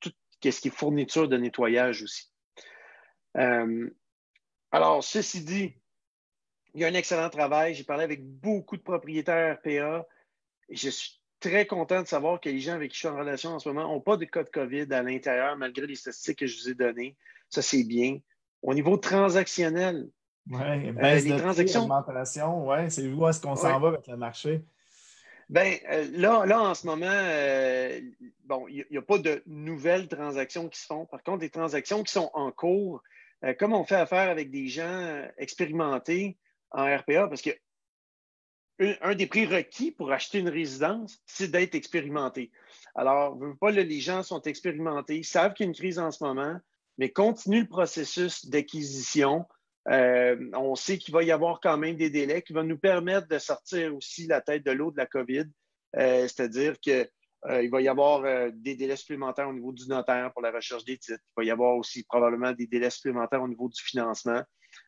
tout ce qui est fourniture de nettoyage aussi. Alors, ceci dit, il y a un excellent travail. J'ai parlé avec beaucoup de propriétaires RPA et je suis très content de savoir que les gens avec qui je suis en relation en ce moment n'ont pas de cas de COVID à l'intérieur, malgré les statistiques que je vous ai données. Ça, c'est bien. Au niveau transactionnel, oui, les transactions. Augmentation, oui, c'est où est-ce qu'on s'en va avec le marché? Bien, là, en ce moment, bon, il n'y a pas de nouvelles transactions qui se font. Par contre, des transactions qui sont en cours, comme on fait affaire avec des gens expérimentés en RPA, parce que un des prérequis pour acheter une résidence, c'est d'être expérimenté. Alors, les gens sont expérimentés, ils savent qu'il y a une crise en ce moment, mais continuent le processus d'acquisition. On sait qu'il va y avoir quand même des délais qui vont nous permettre de sortir aussi la tête de l'eau de la COVID. C'est-à-dire qu'il va y avoir des délais supplémentaires au niveau du notaire pour la recherche des titres. Il va y avoir aussi probablement des délais supplémentaires au niveau du financement,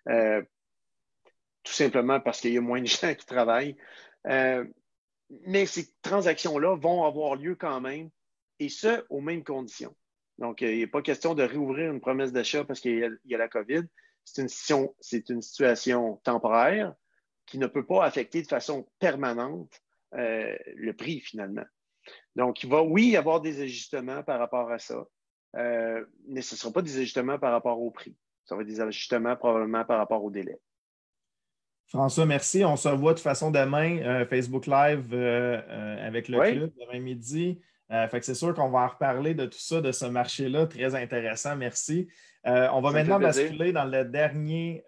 tout simplement parce qu'il y a moins de gens qui travaillent. Mais ces transactions-là vont avoir lieu quand même, et ce, aux mêmes conditions. Donc, il n'est pas question de réouvrir une promesse d'achat parce qu'il y a la COVID. C'est une situation temporaire qui ne peut pas affecter de façon permanente le prix, finalement. Donc, il va, oui, y avoir des ajustements par rapport à ça, mais ce ne sera pas des ajustements par rapport au prix. Ça va être des ajustements probablement par rapport au délai. François, merci. On se revoit de toute façon demain, Facebook Live avec le club, demain midi. Fait que c'est sûr qu'on va en reparler de tout ça, de ce marché-là. Très intéressant, merci. On va maintenant basculer dans le dernier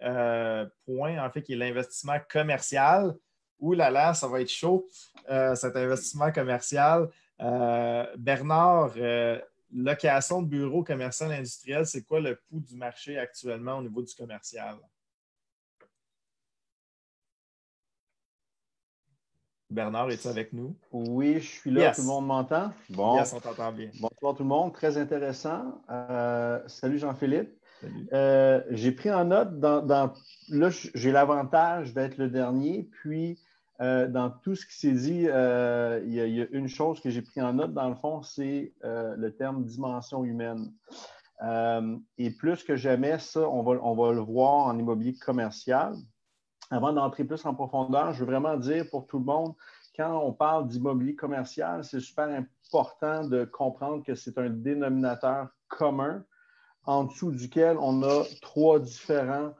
point, en fait, qui est l'investissement commercial. Ouh là là, ça va être chaud, cet investissement commercial. Bernard, location de bureaux commercial industriel, c'est quoi le coût du marché actuellement au niveau du commercial? Bernard, es-tu avec nous? Oui, je suis là. Yes. Tout le monde m'entend? Bon. Yes, on t'entend bien. Bonsoir tout le monde. Très intéressant. Salut Jean-Philippe. J'ai pris en note, là, j'ai l'avantage d'être le dernier, puis dans tout ce qui s'est dit, il y a une chose que j'ai pris en note, dans le fond, c'est le terme dimension humaine. Et plus que jamais, ça, on va le voir en immobilier commercial. Avant d'entrer plus en profondeur, je veux vraiment dire pour tout le monde, quand on parle d'immobilier commercial, c'est super important de comprendre que c'est un dénominateur commun en dessous duquel on a 3 différents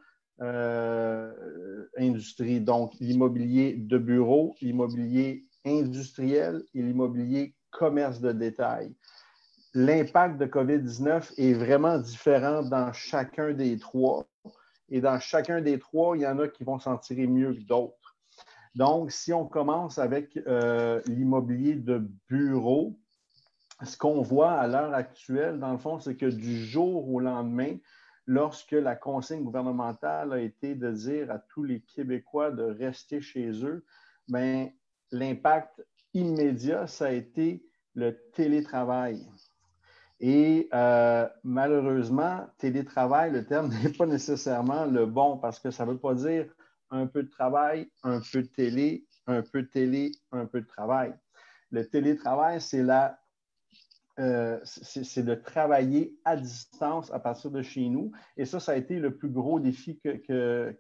industries. Donc, l'immobilier de bureau, l'immobilier industriel et l'immobilier commerce de détail. L'impact de COVID-19 est vraiment différent dans chacun des 3. Et dans chacun des 3, il y en a qui vont s'en tirer mieux que d'autres. Donc, si on commence avec l'immobilier de bureau, ce qu'on voit à l'heure actuelle, dans le fond, c'est que du jour au lendemain, lorsque la consigne gouvernementale a été de dire à tous les Québécois de rester chez eux, bien, l'impact immédiat, ça a été le télétravail. Et malheureusement, télétravail, le terme n'est pas nécessairement le bon parce que ça ne veut pas dire un peu de travail, un peu de télé, un peu de télé, un peu de travail. Le télétravail, c'est de travailler à distance à partir de chez nous. Et ça a été le plus gros défi que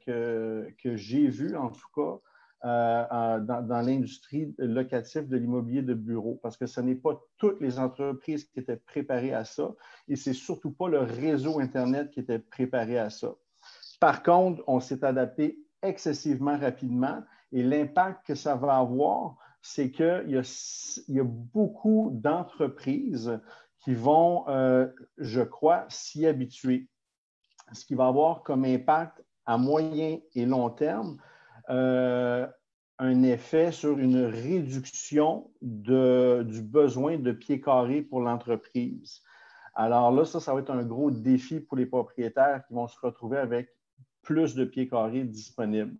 j'ai vu, en tout cas, dans l'industrie locative de l'immobilier de bureau, parce que ce n'est pas toutes les entreprises qui étaient préparées à ça et ce n'est surtout pas le réseau Internet qui était préparé à ça. Par contre, on s'est adapté excessivement rapidement et l'impact que ça va avoir, c'est qu'il y a beaucoup d'entreprises qui vont, je crois, s'y habituer. Ce qui va avoir comme impact à moyen et long terme, un effet sur une réduction du besoin de pieds carrés pour l'entreprise. Alors là, ça va être un gros défi pour les propriétaires qui vont se retrouver avec plus de pieds carrés disponibles.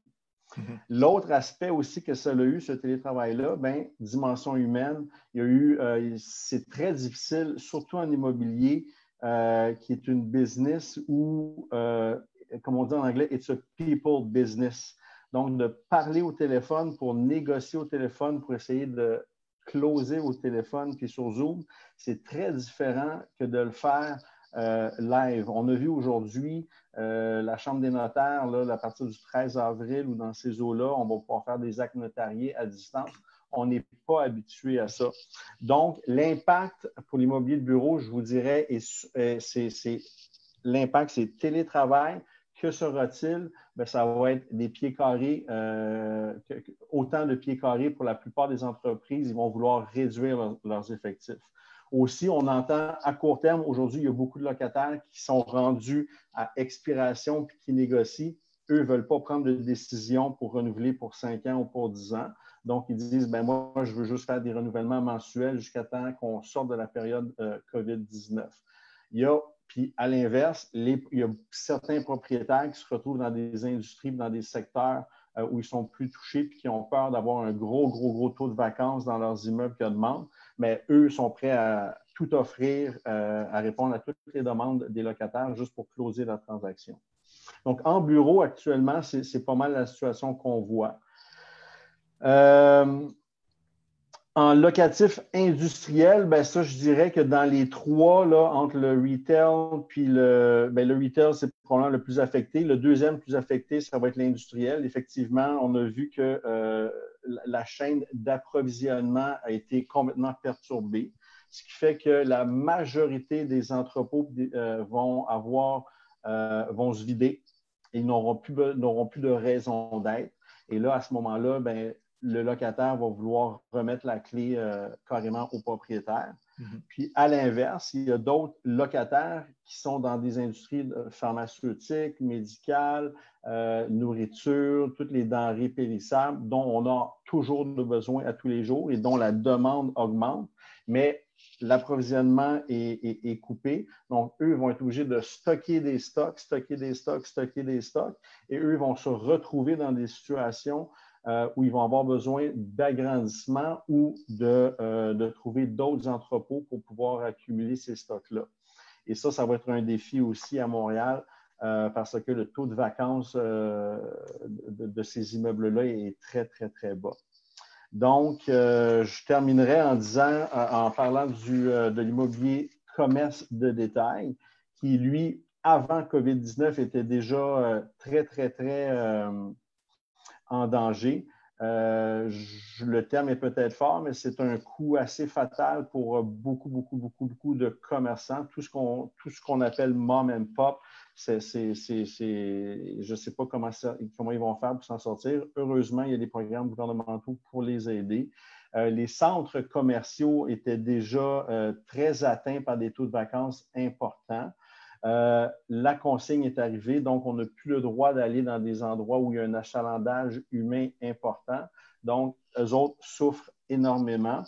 L'autre aspect aussi que ça a eu, ce télétravail-là, bien, dimension humaine, il y a eu, c'est très difficile, surtout en immobilier, qui est une business où, comme on dit en anglais, it's a people business. Donc, de parler au téléphone pour négocier au téléphone, pour essayer de closer au téléphone puis sur Zoom, c'est très différent que de le faire live. On a vu aujourd'hui la Chambre des notaires, là, à partir du 13 avril ou dans ces eaux-là, on va pouvoir faire des actes notariés à distance. On n'est pas habitué à ça. Donc, l'impact pour l'immobilier de bureau, je vous dirais, l'impact, c'est télétravail. Que sera-t-il? Bien, ça va être des pieds carrés, autant de pieds carrés pour la plupart des entreprises. Ils vont vouloir réduire leurs effectifs. Aussi, on entend à court terme, aujourd'hui, il y a beaucoup de locataires qui sont rendus à expiration puis qui négocient. eux ne veulent pas prendre de décision pour renouveler pour 5 ans ou pour 10 ans. Donc, ils disent, ben moi, je veux juste faire des renouvellements mensuels jusqu'à temps qu'on sorte de la période COVID-19. Puis, à l'inverse, il y a certains propriétaires qui se retrouvent dans des industries, dans des secteurs où ils sont plus touchés puis qui ont peur d'avoir un gros taux de vacances dans leurs immeubles qu'ils demandent. Mais eux sont prêts à tout offrir, à répondre à toutes les demandes des locataires juste pour closer la transaction. Donc, en bureau, actuellement, c'est pas mal la situation qu'on voit. En locatif industriel, ben ça, je dirais que dans les trois, là, entre le retail puis le retail, c'est probablement le plus affecté. Le deuxième plus affecté, ça va être l'industriel. Effectivement, on a vu que la chaîne d'approvisionnement a été complètement perturbée, ce qui fait que la majorité des entrepôts vont se vider et n'auront plus de raison d'être. Et là, à ce moment-là, ben, le locataire va vouloir remettre la clé carrément au propriétaire. Puis, à l'inverse, il y a d'autres locataires qui sont dans des industries pharmaceutiques, médicales, nourriture, toutes les denrées périssables dont on a toujours besoin à tous les jours et dont la demande augmente, mais l'approvisionnement est coupé. Donc, eux vont être obligés de stocker des stocks, et eux vont se retrouver dans des situations où ils vont avoir besoin d'agrandissement ou de trouver d'autres entrepôts pour pouvoir accumuler ces stocks-là. Et ça va être un défi aussi à Montréal parce que le taux de vacances de ces immeubles-là est très, très, très bas. Donc, je terminerai en parlant de l'immobilier commerce de détail qui, lui, avant COVID-19, était déjà très, très, très en danger. Le terme est peut-être fort, mais c'est un coût assez fatal pour beaucoup de commerçants. Tout ce qu'on appelle mom and pop, je ne sais pas comment ils vont faire pour s'en sortir. Heureusement, il y a des programmes gouvernementaux pour les aider. Les centres commerciaux étaient déjà très atteints par des taux de vacances importants. La consigne est arrivée, donc on n'a plus le droit d'aller dans des endroits où il y a un achalandage humain important. Donc, eux autres souffrent énormément.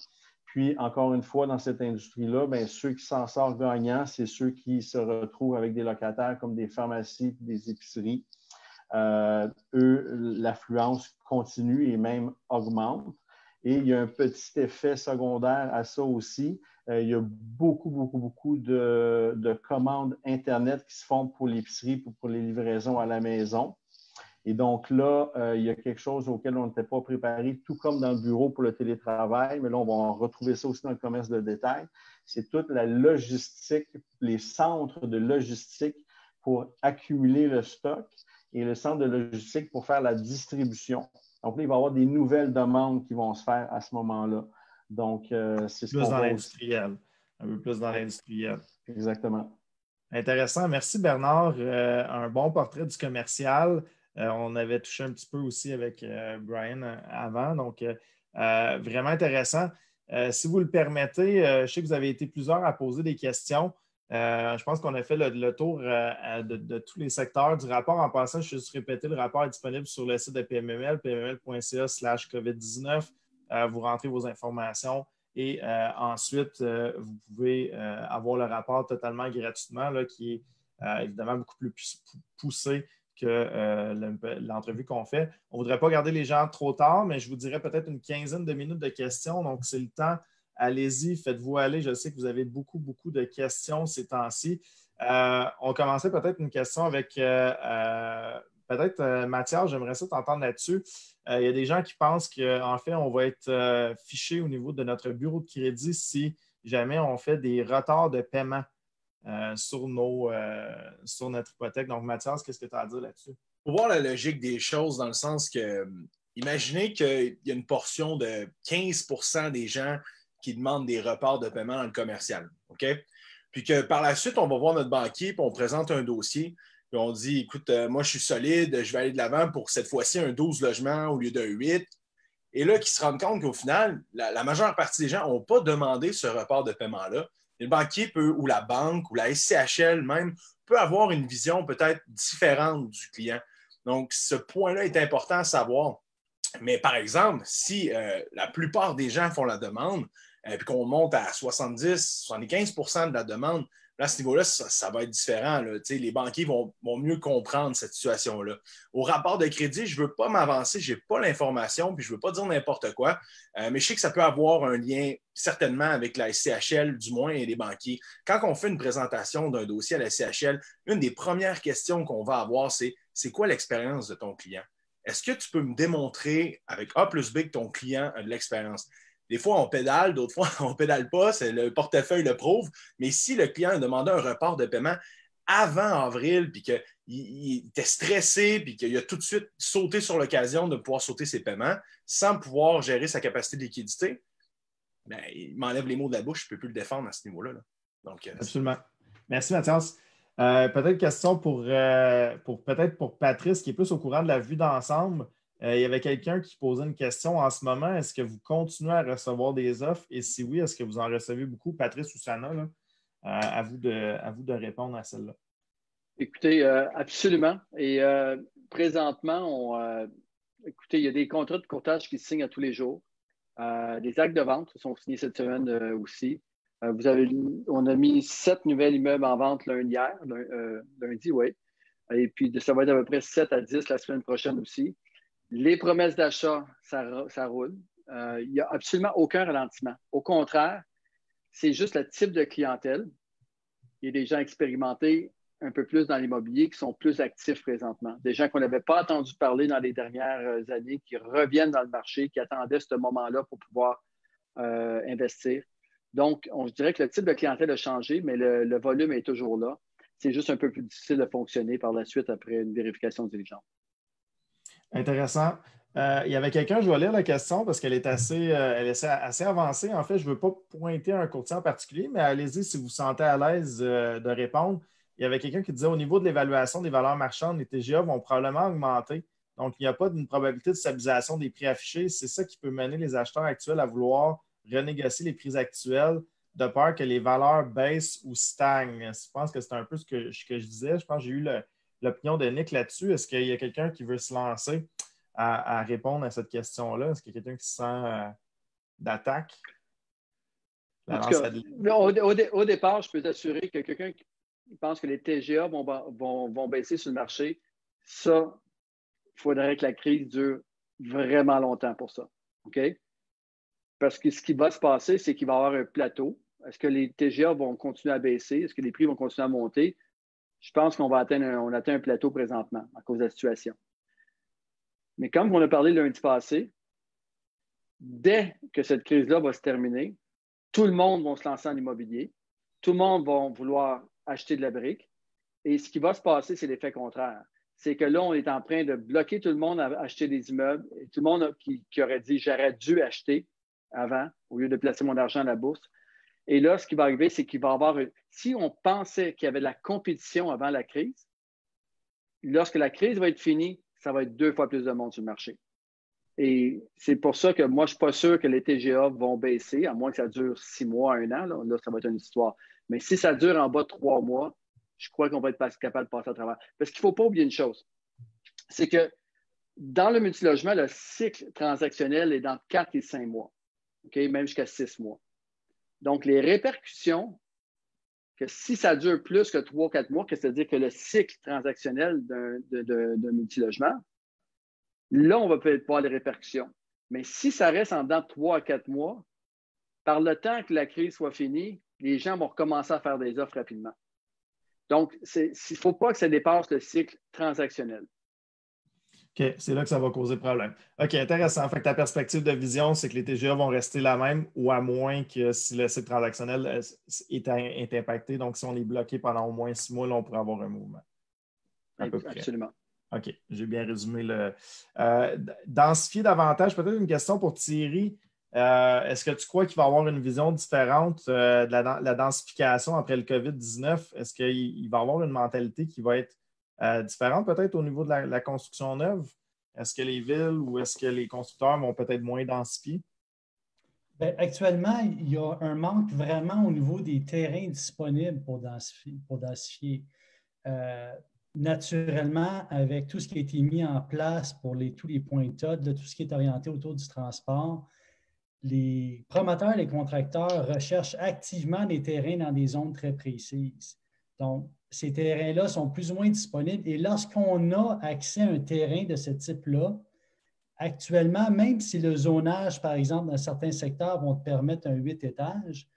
Puis, encore une fois, dans cette industrie-là, bien, ceux qui s'en sortent gagnants, c'est ceux qui se retrouvent avec des locataires comme des pharmacies, des épiceries. Eux, l'affluence continue et même augmente. Et il y a un petit effet secondaire à ça aussi. Il y a beaucoup de commandes Internet qui se font pour l'épicerie, pour les livraisons à la maison. Et donc là, il y a quelque chose auquel on n'était pas préparé, tout comme dans le bureau pour le télétravail, mais là, on va retrouver ça aussi dans le commerce de détail. C'est toute la logistique, les centres de logistique pour accumuler le stock et le centre de logistique pour faire la distribution. Donc là, il va y avoir des nouvelles demandes qui vont se faire à ce moment-là. Donc, c'est ce qu'on dans l'industriel. Un peu plus dans l'industriel. Exactement. Intéressant. Merci, Bernard. Un bon portrait du commercial. On avait touché un petit peu aussi avec Brian avant. Donc, vraiment intéressant. Si vous le permettez, je sais que vous avez été plusieurs à poser des questions. Je pense qu'on a fait le tour de tous les secteurs du rapport. En passant, je vais juste répéter, le rapport est disponible sur le site de PMML, pmml.ca/COVID-19. Vous rentrez vos informations et ensuite, vous pouvez avoir le rapport totalement gratuitement, là, qui est évidemment beaucoup plus poussé que l'entrevue qu'on fait. On ne voudrait pas garder les gens trop tard, mais je vous dirais peut-être une quinzaine de minutes de questions. Donc, c'est le temps. Allez-y, faites-vous aller. Je sais que vous avez beaucoup de questions ces temps-ci. On commençait peut-être une question avec Mathias, j'aimerais ça t'entendre là-dessus. Il y a des gens qui pensent qu'en fait, on va être fiché au niveau de notre bureau de crédit si jamais on fait des retards de paiement sur notre hypothèque. Donc, Mathias, qu'est-ce que tu as à dire là-dessus? Il faut voir la logique des choses dans le sens que, imaginez qu'il y a une portion de 15 % des gens qui demandent des reports de paiement dans le commercial. OK? Puis que par la suite, on va voir notre banquier, puis on présente un dossier, puis on dit, écoute, moi, je suis solide, je vais aller de l'avant pour cette fois-ci un 12 logements au lieu d'un 8. Et là, qu'ils se rendent compte qu'au final, la majeure partie des gens n'ont pas demandé ce report de paiement-là. Et le banquier peut, ou la banque, ou la SCHL même, peut avoir une vision peut-être différente du client. Donc, ce point-là est important à savoir. Mais par exemple, si la plupart des gens font la demande, puis qu'on monte à 70-75% de la demande, là, à ce niveau-là, ça va être différent. Là. Les banquiers vont mieux comprendre cette situation-là. Au rapport de crédit, je ne veux pas m'avancer, je n'ai pas l'information, puis je ne veux pas dire n'importe quoi, mais je sais que ça peut avoir un lien certainement avec la SCHL, du moins, et les banquiers. Quand on fait une présentation d'un dossier à la SCHL, une des premières questions qu'on va avoir, c'est quoi l'expérience de ton client? Est-ce que tu peux me démontrer avec A plus B que ton client a de l'expérience? Des fois, on pédale, d'autres fois, on ne pédale pas, le portefeuille le prouve. Mais si le client a demandé un report de paiement avant avril, puis qu'il était stressé, puis qu'il a tout de suite sauté sur l'occasion de pouvoir sauter ses paiements sans pouvoir gérer sa capacité de liquidité, bien, il m'enlève les mots de la bouche, je ne peux plus le défendre à ce niveau-là. Là. Donc, absolument. Merci, Mathias. Peut-être question peut-être pour Patrice, qui est plus au courant de la vue d'ensemble. Il y avait quelqu'un qui posait une question en ce moment. Est-ce que vous continuez à recevoir des offres? Et si oui, est-ce que vous en recevez beaucoup? Patrice ou Sana, là, à vous de répondre à celle-là. Écoutez, absolument. Et présentement, écoutez, il y a des contrats de courtage qui se signent à tous les jours. Des actes de vente sont signés cette semaine aussi. On a mis 7 nouvelles immeubles en vente lundi, oui. Et puis, ça va être à peu près 7 à 10 la semaine prochaine aussi. Les promesses d'achat, ça roule. Il n'y a absolument aucun ralentissement. Au contraire, c'est juste le type de clientèle. Il y a des gens expérimentés un peu plus dans l'immobilier qui sont plus actifs présentement. Des gens qu'on n'avait pas entendu parler dans les dernières années, qui reviennent dans le marché, qui attendaient ce moment-là pour pouvoir investir. Donc, je dirait que le type de clientèle a changé, mais le volume est toujours là. C'est juste un peu plus difficile de fonctionner par la suite après une vérification diligente. Intéressant. Il y avait quelqu'un, je vais lire la question parce qu'elle est assez avancée. En fait, je ne veux pas pointer un courtier en particulier, mais allez-y si vous vous sentez à l'aise de répondre. Il y avait quelqu'un qui disait au niveau de l'évaluation des valeurs marchandes, les TGA vont probablement augmenter. Donc, il n'y a pas d'une probabilité de stabilisation des prix affichés. C'est ça qui peut mener les acheteurs actuels à vouloir renégocier les prix actuels de peur que les valeurs baissent ou stagnent. Je pense que c'est un peu ce que je disais. Je pense que j'ai eu l'opinion de Nick là-dessus. Est-ce qu'il y a quelqu'un qui veut se lancer à répondre à cette question-là? Est-ce qu'il y a quelqu'un qui se sent d'attaque? Au départ, je peux t'assurer que quelqu'un qui pense que les TGA vont baisser sur le marché, ça, il faudrait que la crise dure vraiment longtemps pour ça. OK? Parce que ce qui va se passer, c'est qu'il va y avoir un plateau. Est-ce que les TGA vont continuer à baisser? Est-ce que les prix vont continuer à monter? Je pense qu'on atteint un plateau présentement à cause de la situation. Mais comme on a parlé lundi passé, dès que cette crise-là va se terminer, tout le monde va se lancer en immobilier. Tout le monde va vouloir acheter de la brique. Et ce qui va se passer, c'est l'effet contraire. C'est que là, on est en train de bloquer tout le monde à acheter des immeubles. Et tout le monde qui aurait dit « j'aurais dû acheter avant au lieu de placer mon argent à la bourse ». Et là, ce qui va arriver, c'est qu'il va y avoir… Si on pensait qu'il y avait de la compétition avant la crise, lorsque la crise va être finie, ça va être 2 fois plus de monde sur le marché. Et c'est pour ça que moi, je ne suis pas sûr que les TGA vont baisser, à moins que ça dure 6 mois, 1 an. Là, ça va être une histoire. Mais si ça dure en bas de 3 mois, je crois qu'on va être capable de passer à travers. Parce qu'il ne faut pas oublier une chose, c'est que dans le multilogement, le cycle transactionnel est dans 4 et 5 mois, okay? Même jusqu'à 6 mois. Donc, les répercussions, que si ça dure plus que 3 ou 4 mois, c'est-à-dire que le cycle transactionnel d'un multilogement, là, on va peut-être voir les répercussions. Mais si ça reste en dedans de 3 à 4 mois, par le temps que la crise soit finie, les gens vont recommencer à faire des offres rapidement. Donc, il ne faut pas que ça dépasse le cycle transactionnel. OK, c'est là que ça va causer problème. OK, intéressant. Fait que ta perspective de vision, c'est que les TGA vont rester la même ou à moins que si le cycle transactionnel est impacté. Donc, si on est bloqué pendant au moins 6 mois, là, on pourrait avoir un mouvement. À peu près. Absolument. OK, j'ai bien résumé densifier davantage, peut-être une question pour Thierry. Est-ce que tu crois qu'il va y avoir une vision différente de la densification après le COVID-19? Est-ce qu'il va y avoir une mentalité qui va être différente peut-être au niveau de la construction neuve? Est-ce que les villes ou est-ce que les constructeurs vont peut-être moins densifier? Bien, actuellement, il y a un manque vraiment au niveau des terrains disponibles pour densifier. naturellement, avec tout ce qui a été mis en place pour tous les points de TOD, tout ce qui est orienté autour du transport, les promoteurs et les contracteurs recherchent activement des terrains dans des zones très précises. Donc, ces terrains-là sont plus ou moins disponibles et lorsqu'on a accès à un terrain de ce type-là, actuellement, même si le zonage, par exemple, dans certains secteurs vont te permettre un 8 étages,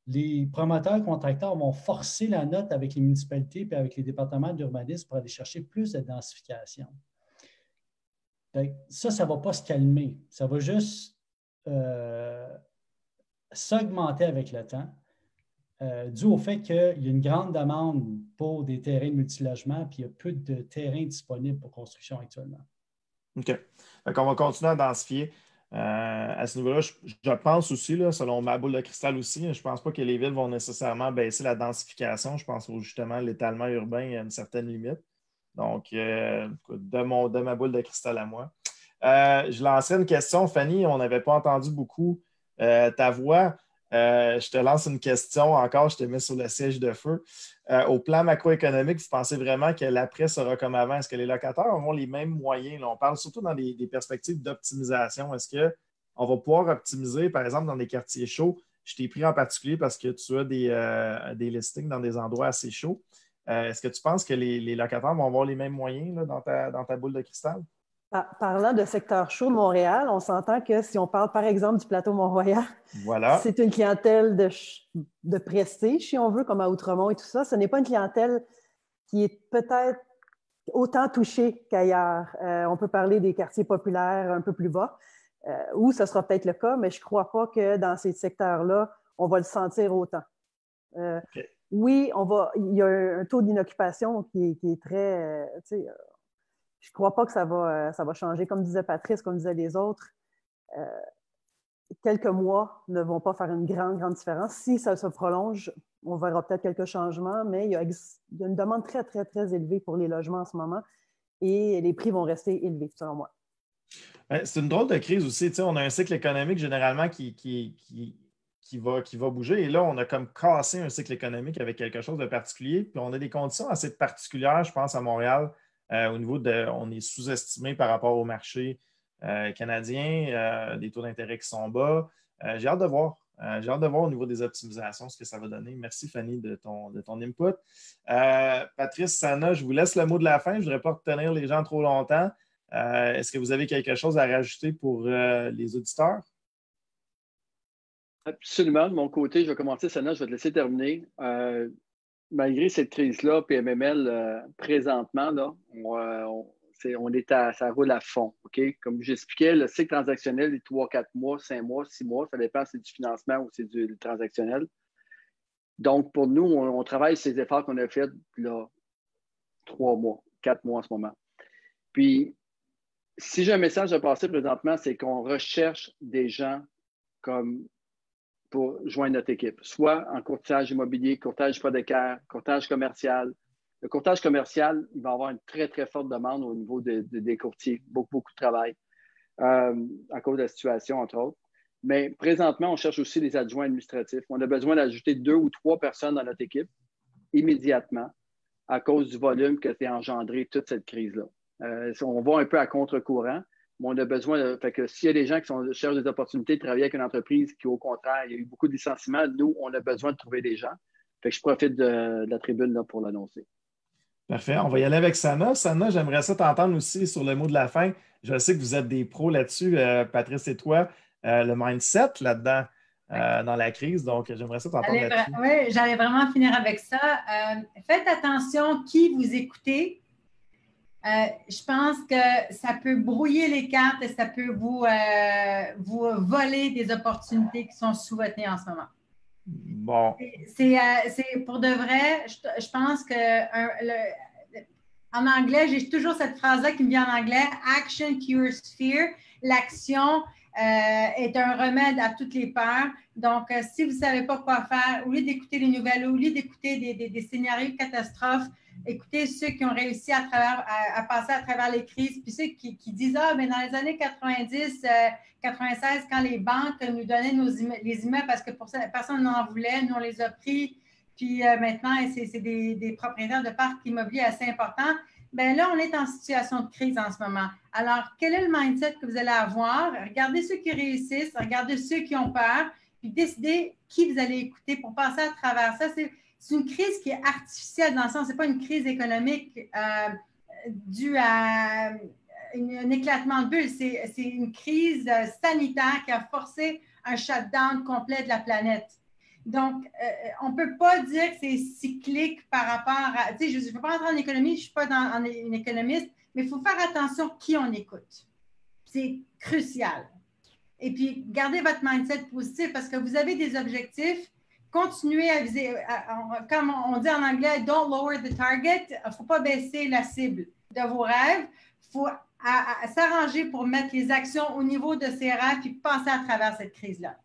les promoteurs et contracteurs vont forcer la note avec les municipalités et avec les départements d'urbanisme pour aller chercher plus de densification. Ça ne va pas se calmer. Ça va juste s'augmenter avec le temps, dû au fait qu'il y a une grande demande pour des terrains de multilogement, puis il y a peu de terrains disponibles pour construction actuellement. OK. Donc, on va continuer à densifier. À ce niveau-là, je pense aussi, là, selon ma boule de cristal aussi, je ne pense pas que les villes vont nécessairement baisser la densification. Je pense justement l'étalement urbain à une certaine limite. Donc, de ma boule de cristal à moi. Je lancerai une question, Fanny. On n'avait pas entendu beaucoup ta voix. Je te lance une question encore, je te mets sur le siège de feu. Au plan macroéconomique, vous pensez vraiment que l'après sera comme avant? Est-ce que les locataires auront les mêmes moyens? Là, on parle surtout dans des perspectives d'optimisation. Est-ce qu'on va pouvoir optimiser, par exemple, dans des quartiers chauds? Je t'ai pris en particulier parce que tu as des listings dans des endroits assez chauds. Est-ce que tu penses que les locataires vont avoir les mêmes moyens là, dans ta boule de cristal? Parlant de secteur chaud de Montréal, on s'entend que si on parle par exemple du plateau Mont-Royal, voilà. C'est une clientèle de prestige, si on veut, comme à Outremont et tout ça. Ce n'est pas une clientèle qui est peut-être autant touchée qu'ailleurs. On peut parler des quartiers populaires un peu plus bas, où ce sera peut-être le cas, mais je ne crois pas que dans ces secteurs-là, on va le sentir autant. Okay. Oui, il y a un taux d'inoccupation qui est très... je ne crois pas que ça va changer. Comme disait Patrice, comme disaient les autres, quelques mois ne vont pas faire une grande différence. Si ça se prolonge, on verra peut-être quelques changements, mais il y a une demande très, très, très élevée pour les logements en ce moment et les prix vont rester élevés, selon moi. C'est une drôle de crise aussi. On a un cycle économique généralement qui va bouger. Et là, on a comme cassé un cycle économique avec quelque chose de particulier. Puis on a des conditions assez particulières, je pense, à Montréal. Au niveau on est sous-estimé par rapport au marché canadien, des taux d'intérêt qui sont bas. J'ai hâte de voir. J'ai hâte de voir au niveau des optimisations ce que ça va donner. Merci, Fanny, de ton input. Patrice, Sana, je vous laisse le mot de la fin. Je ne voudrais pas retenir les gens trop longtemps. Est-ce que vous avez quelque chose à rajouter pour les auditeurs? Absolument. De mon côté, je vais commencer, Sana, je vais te laisser terminer. Malgré cette crise-là, PMML, présentement, là, ça roule à fond. Okay? Comme j'expliquais, le cycle transactionnel est 3-4 mois, 5 mois, 6 mois. Ça dépend si c'est du financement ou c'est du transactionnel. Donc, pour nous, on travaille ces efforts qu'on a faits là, 3 mois, 4 mois en ce moment. Puis, si j'ai un message à passer présentement, c'est qu'on recherche des gens pour joindre notre équipe, soit en courtage immobilier, courtage hypothécaire, courtage commercial. Le courtage commercial, il va avoir une très, très forte demande au niveau des courtiers, beaucoup de travail, à cause de la situation, entre autres. Mais présentement, on cherche aussi des adjoints administratifs. On a besoin d'ajouter 2 ou 3 personnes dans notre équipe immédiatement à cause du volume que s'est engendré toute cette crise-là. On va un peu à contre-courant, mais on a besoin fait que s'il y a des gens qui cherchent des opportunités de travailler avec une entreprise qui, au contraire, il y a eu beaucoup de licenciements, nous, on a besoin de trouver des gens. Fait que je profite de la tribune là, pour l'annoncer. Parfait. On va y aller avec Sana. Sana, j'aimerais ça t'entendre aussi sur le mot de la fin. Je sais que vous êtes des pros là-dessus, Patrice et toi, le mindset là-dedans, dans la crise. Donc, j'aimerais ça t'entendre là-dessus. Oui, j'allais vraiment finir avec ça. Faites attention qui vous écoutez. Je pense que ça peut brouiller les cartes et ça peut vous voler des opportunités qui sont sous-votées en ce moment. Bon. C'est pour de vrai, je pense que en anglais, j'ai toujours cette phrase-là qui me vient en anglais, « Action cures fear ». L'action est un remède à toutes les peurs. Donc, si vous ne savez pas quoi faire, au lieu d'écouter les nouvelles, au lieu d'écouter des scénarios de catastrophes, écoutez ceux qui ont réussi à passer à travers les crises, puis ceux qui disent « Ah, mais dans les années 90, 96, quand les banques nous donnaient les immeubles parce que personne n'en voulait, nous on les a pris, puis maintenant, c'est des propriétaires de parcs immobiliers assez importants. Bien là, on est en situation de crise en ce moment. Alors, quel est le mindset que vous allez avoir? Regardez ceux qui réussissent, regardez ceux qui ont peur, puis décidez qui vous allez écouter pour passer à travers ça. C'est une crise qui est artificielle dans le sens, ce n'est pas une crise économique due à un éclatement de bulle. C'est une crise sanitaire qui a forcé un shutdown complet de la planète. Donc, on ne peut pas dire que c'est cyclique par rapport à… Tu sais, je ne veux pas rentrer en économie, je ne suis pas une économiste, mais il faut faire attention qui on écoute. C'est crucial. Et puis, gardez votre mindset positif parce que vous avez des objectifs. Continuez à viser, comme on dit en anglais, don't lower the target. Il ne faut pas baisser la cible de vos rêves. Il faut s'arranger pour mettre les actions au niveau de ces rêves puis passer à travers cette crise-là.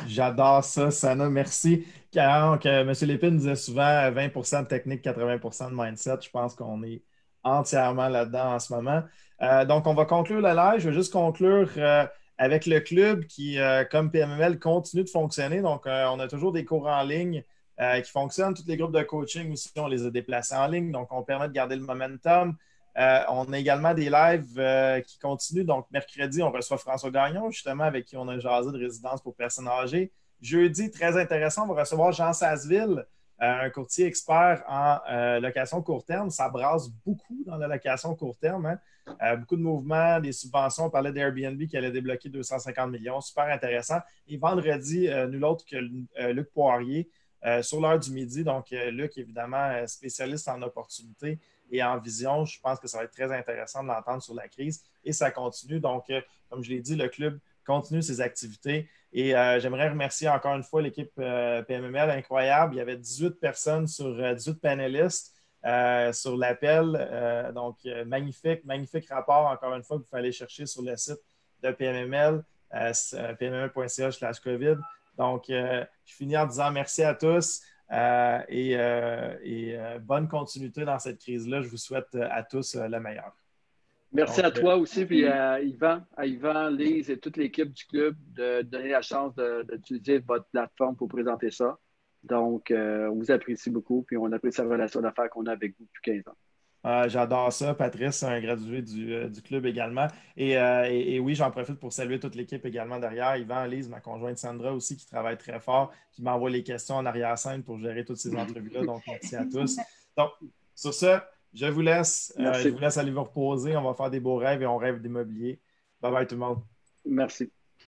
J'adore ça, Sana. Merci. Donc, M. Lépine disait souvent 20 de technique, 80 de mindset. Je pense qu'on est entièrement là-dedans en ce moment. Donc, on va conclure le live. Je vais juste conclure avec le club qui, comme PMML, continue de fonctionner. Donc, on a toujours des cours en ligne qui fonctionnent. Tous les groupes de coaching aussi, on les a déplacés en ligne. Donc, on permet de garder le momentum. On a également des lives qui continuent. Donc, mercredi, on reçoit François Gagnon, justement, avec qui on a jasé de résidence pour personnes âgées. Jeudi, très intéressant, on va recevoir Jean Sasseville, un courtier expert en location court terme. Ça brasse beaucoup dans la location court terme. Hein? Beaucoup de mouvements, des subventions. On parlait d'Airbnb qui allait débloquer 250 millions. Super intéressant. Et vendredi, nul autre que Luc Poirier sur l'heure du midi. Donc, Luc, évidemment, spécialiste en opportunités et en vision. Je pense que ça va être très intéressant de l'entendre sur la crise. Et ça continue. Donc, comme je l'ai dit, le club continue ses activités. Et j'aimerais remercier encore une fois l'équipe PMML, incroyable. Il y avait 18 personnes sur 18 panélistes sur l'appel. Donc, magnifique rapport, encore une fois, que vous pouvez aller chercher sur le site de PMML, pmml.ca/COVID. Donc, je finis en disant merci à tous. Et bonne continuité dans cette crise-là. Je vous souhaite à tous le meilleur. Merci à toi aussi, puis à Yvan, Lise et toute l'équipe du club de donner la chance d'utiliser votre plateforme pour présenter ça. Donc, on vous apprécie beaucoup, puis on apprécie la relation d'affaires qu'on a avec vous depuis 15 ans. J'adore ça. Patrice, un gradué du club également. Et oui, j'en profite pour saluer toute l'équipe également derrière. Yvan, Lise, ma conjointe Sandra aussi, qui travaille très fort, qui m'envoie les questions en arrière-scène pour gérer toutes ces entrevues-là. Donc, merci à tous. Donc, sur ce, je vous laisse. Je vous laisse aller vous reposer. On va faire des beaux rêves et on rêve d'immobilier. Bye bye tout le monde. Merci.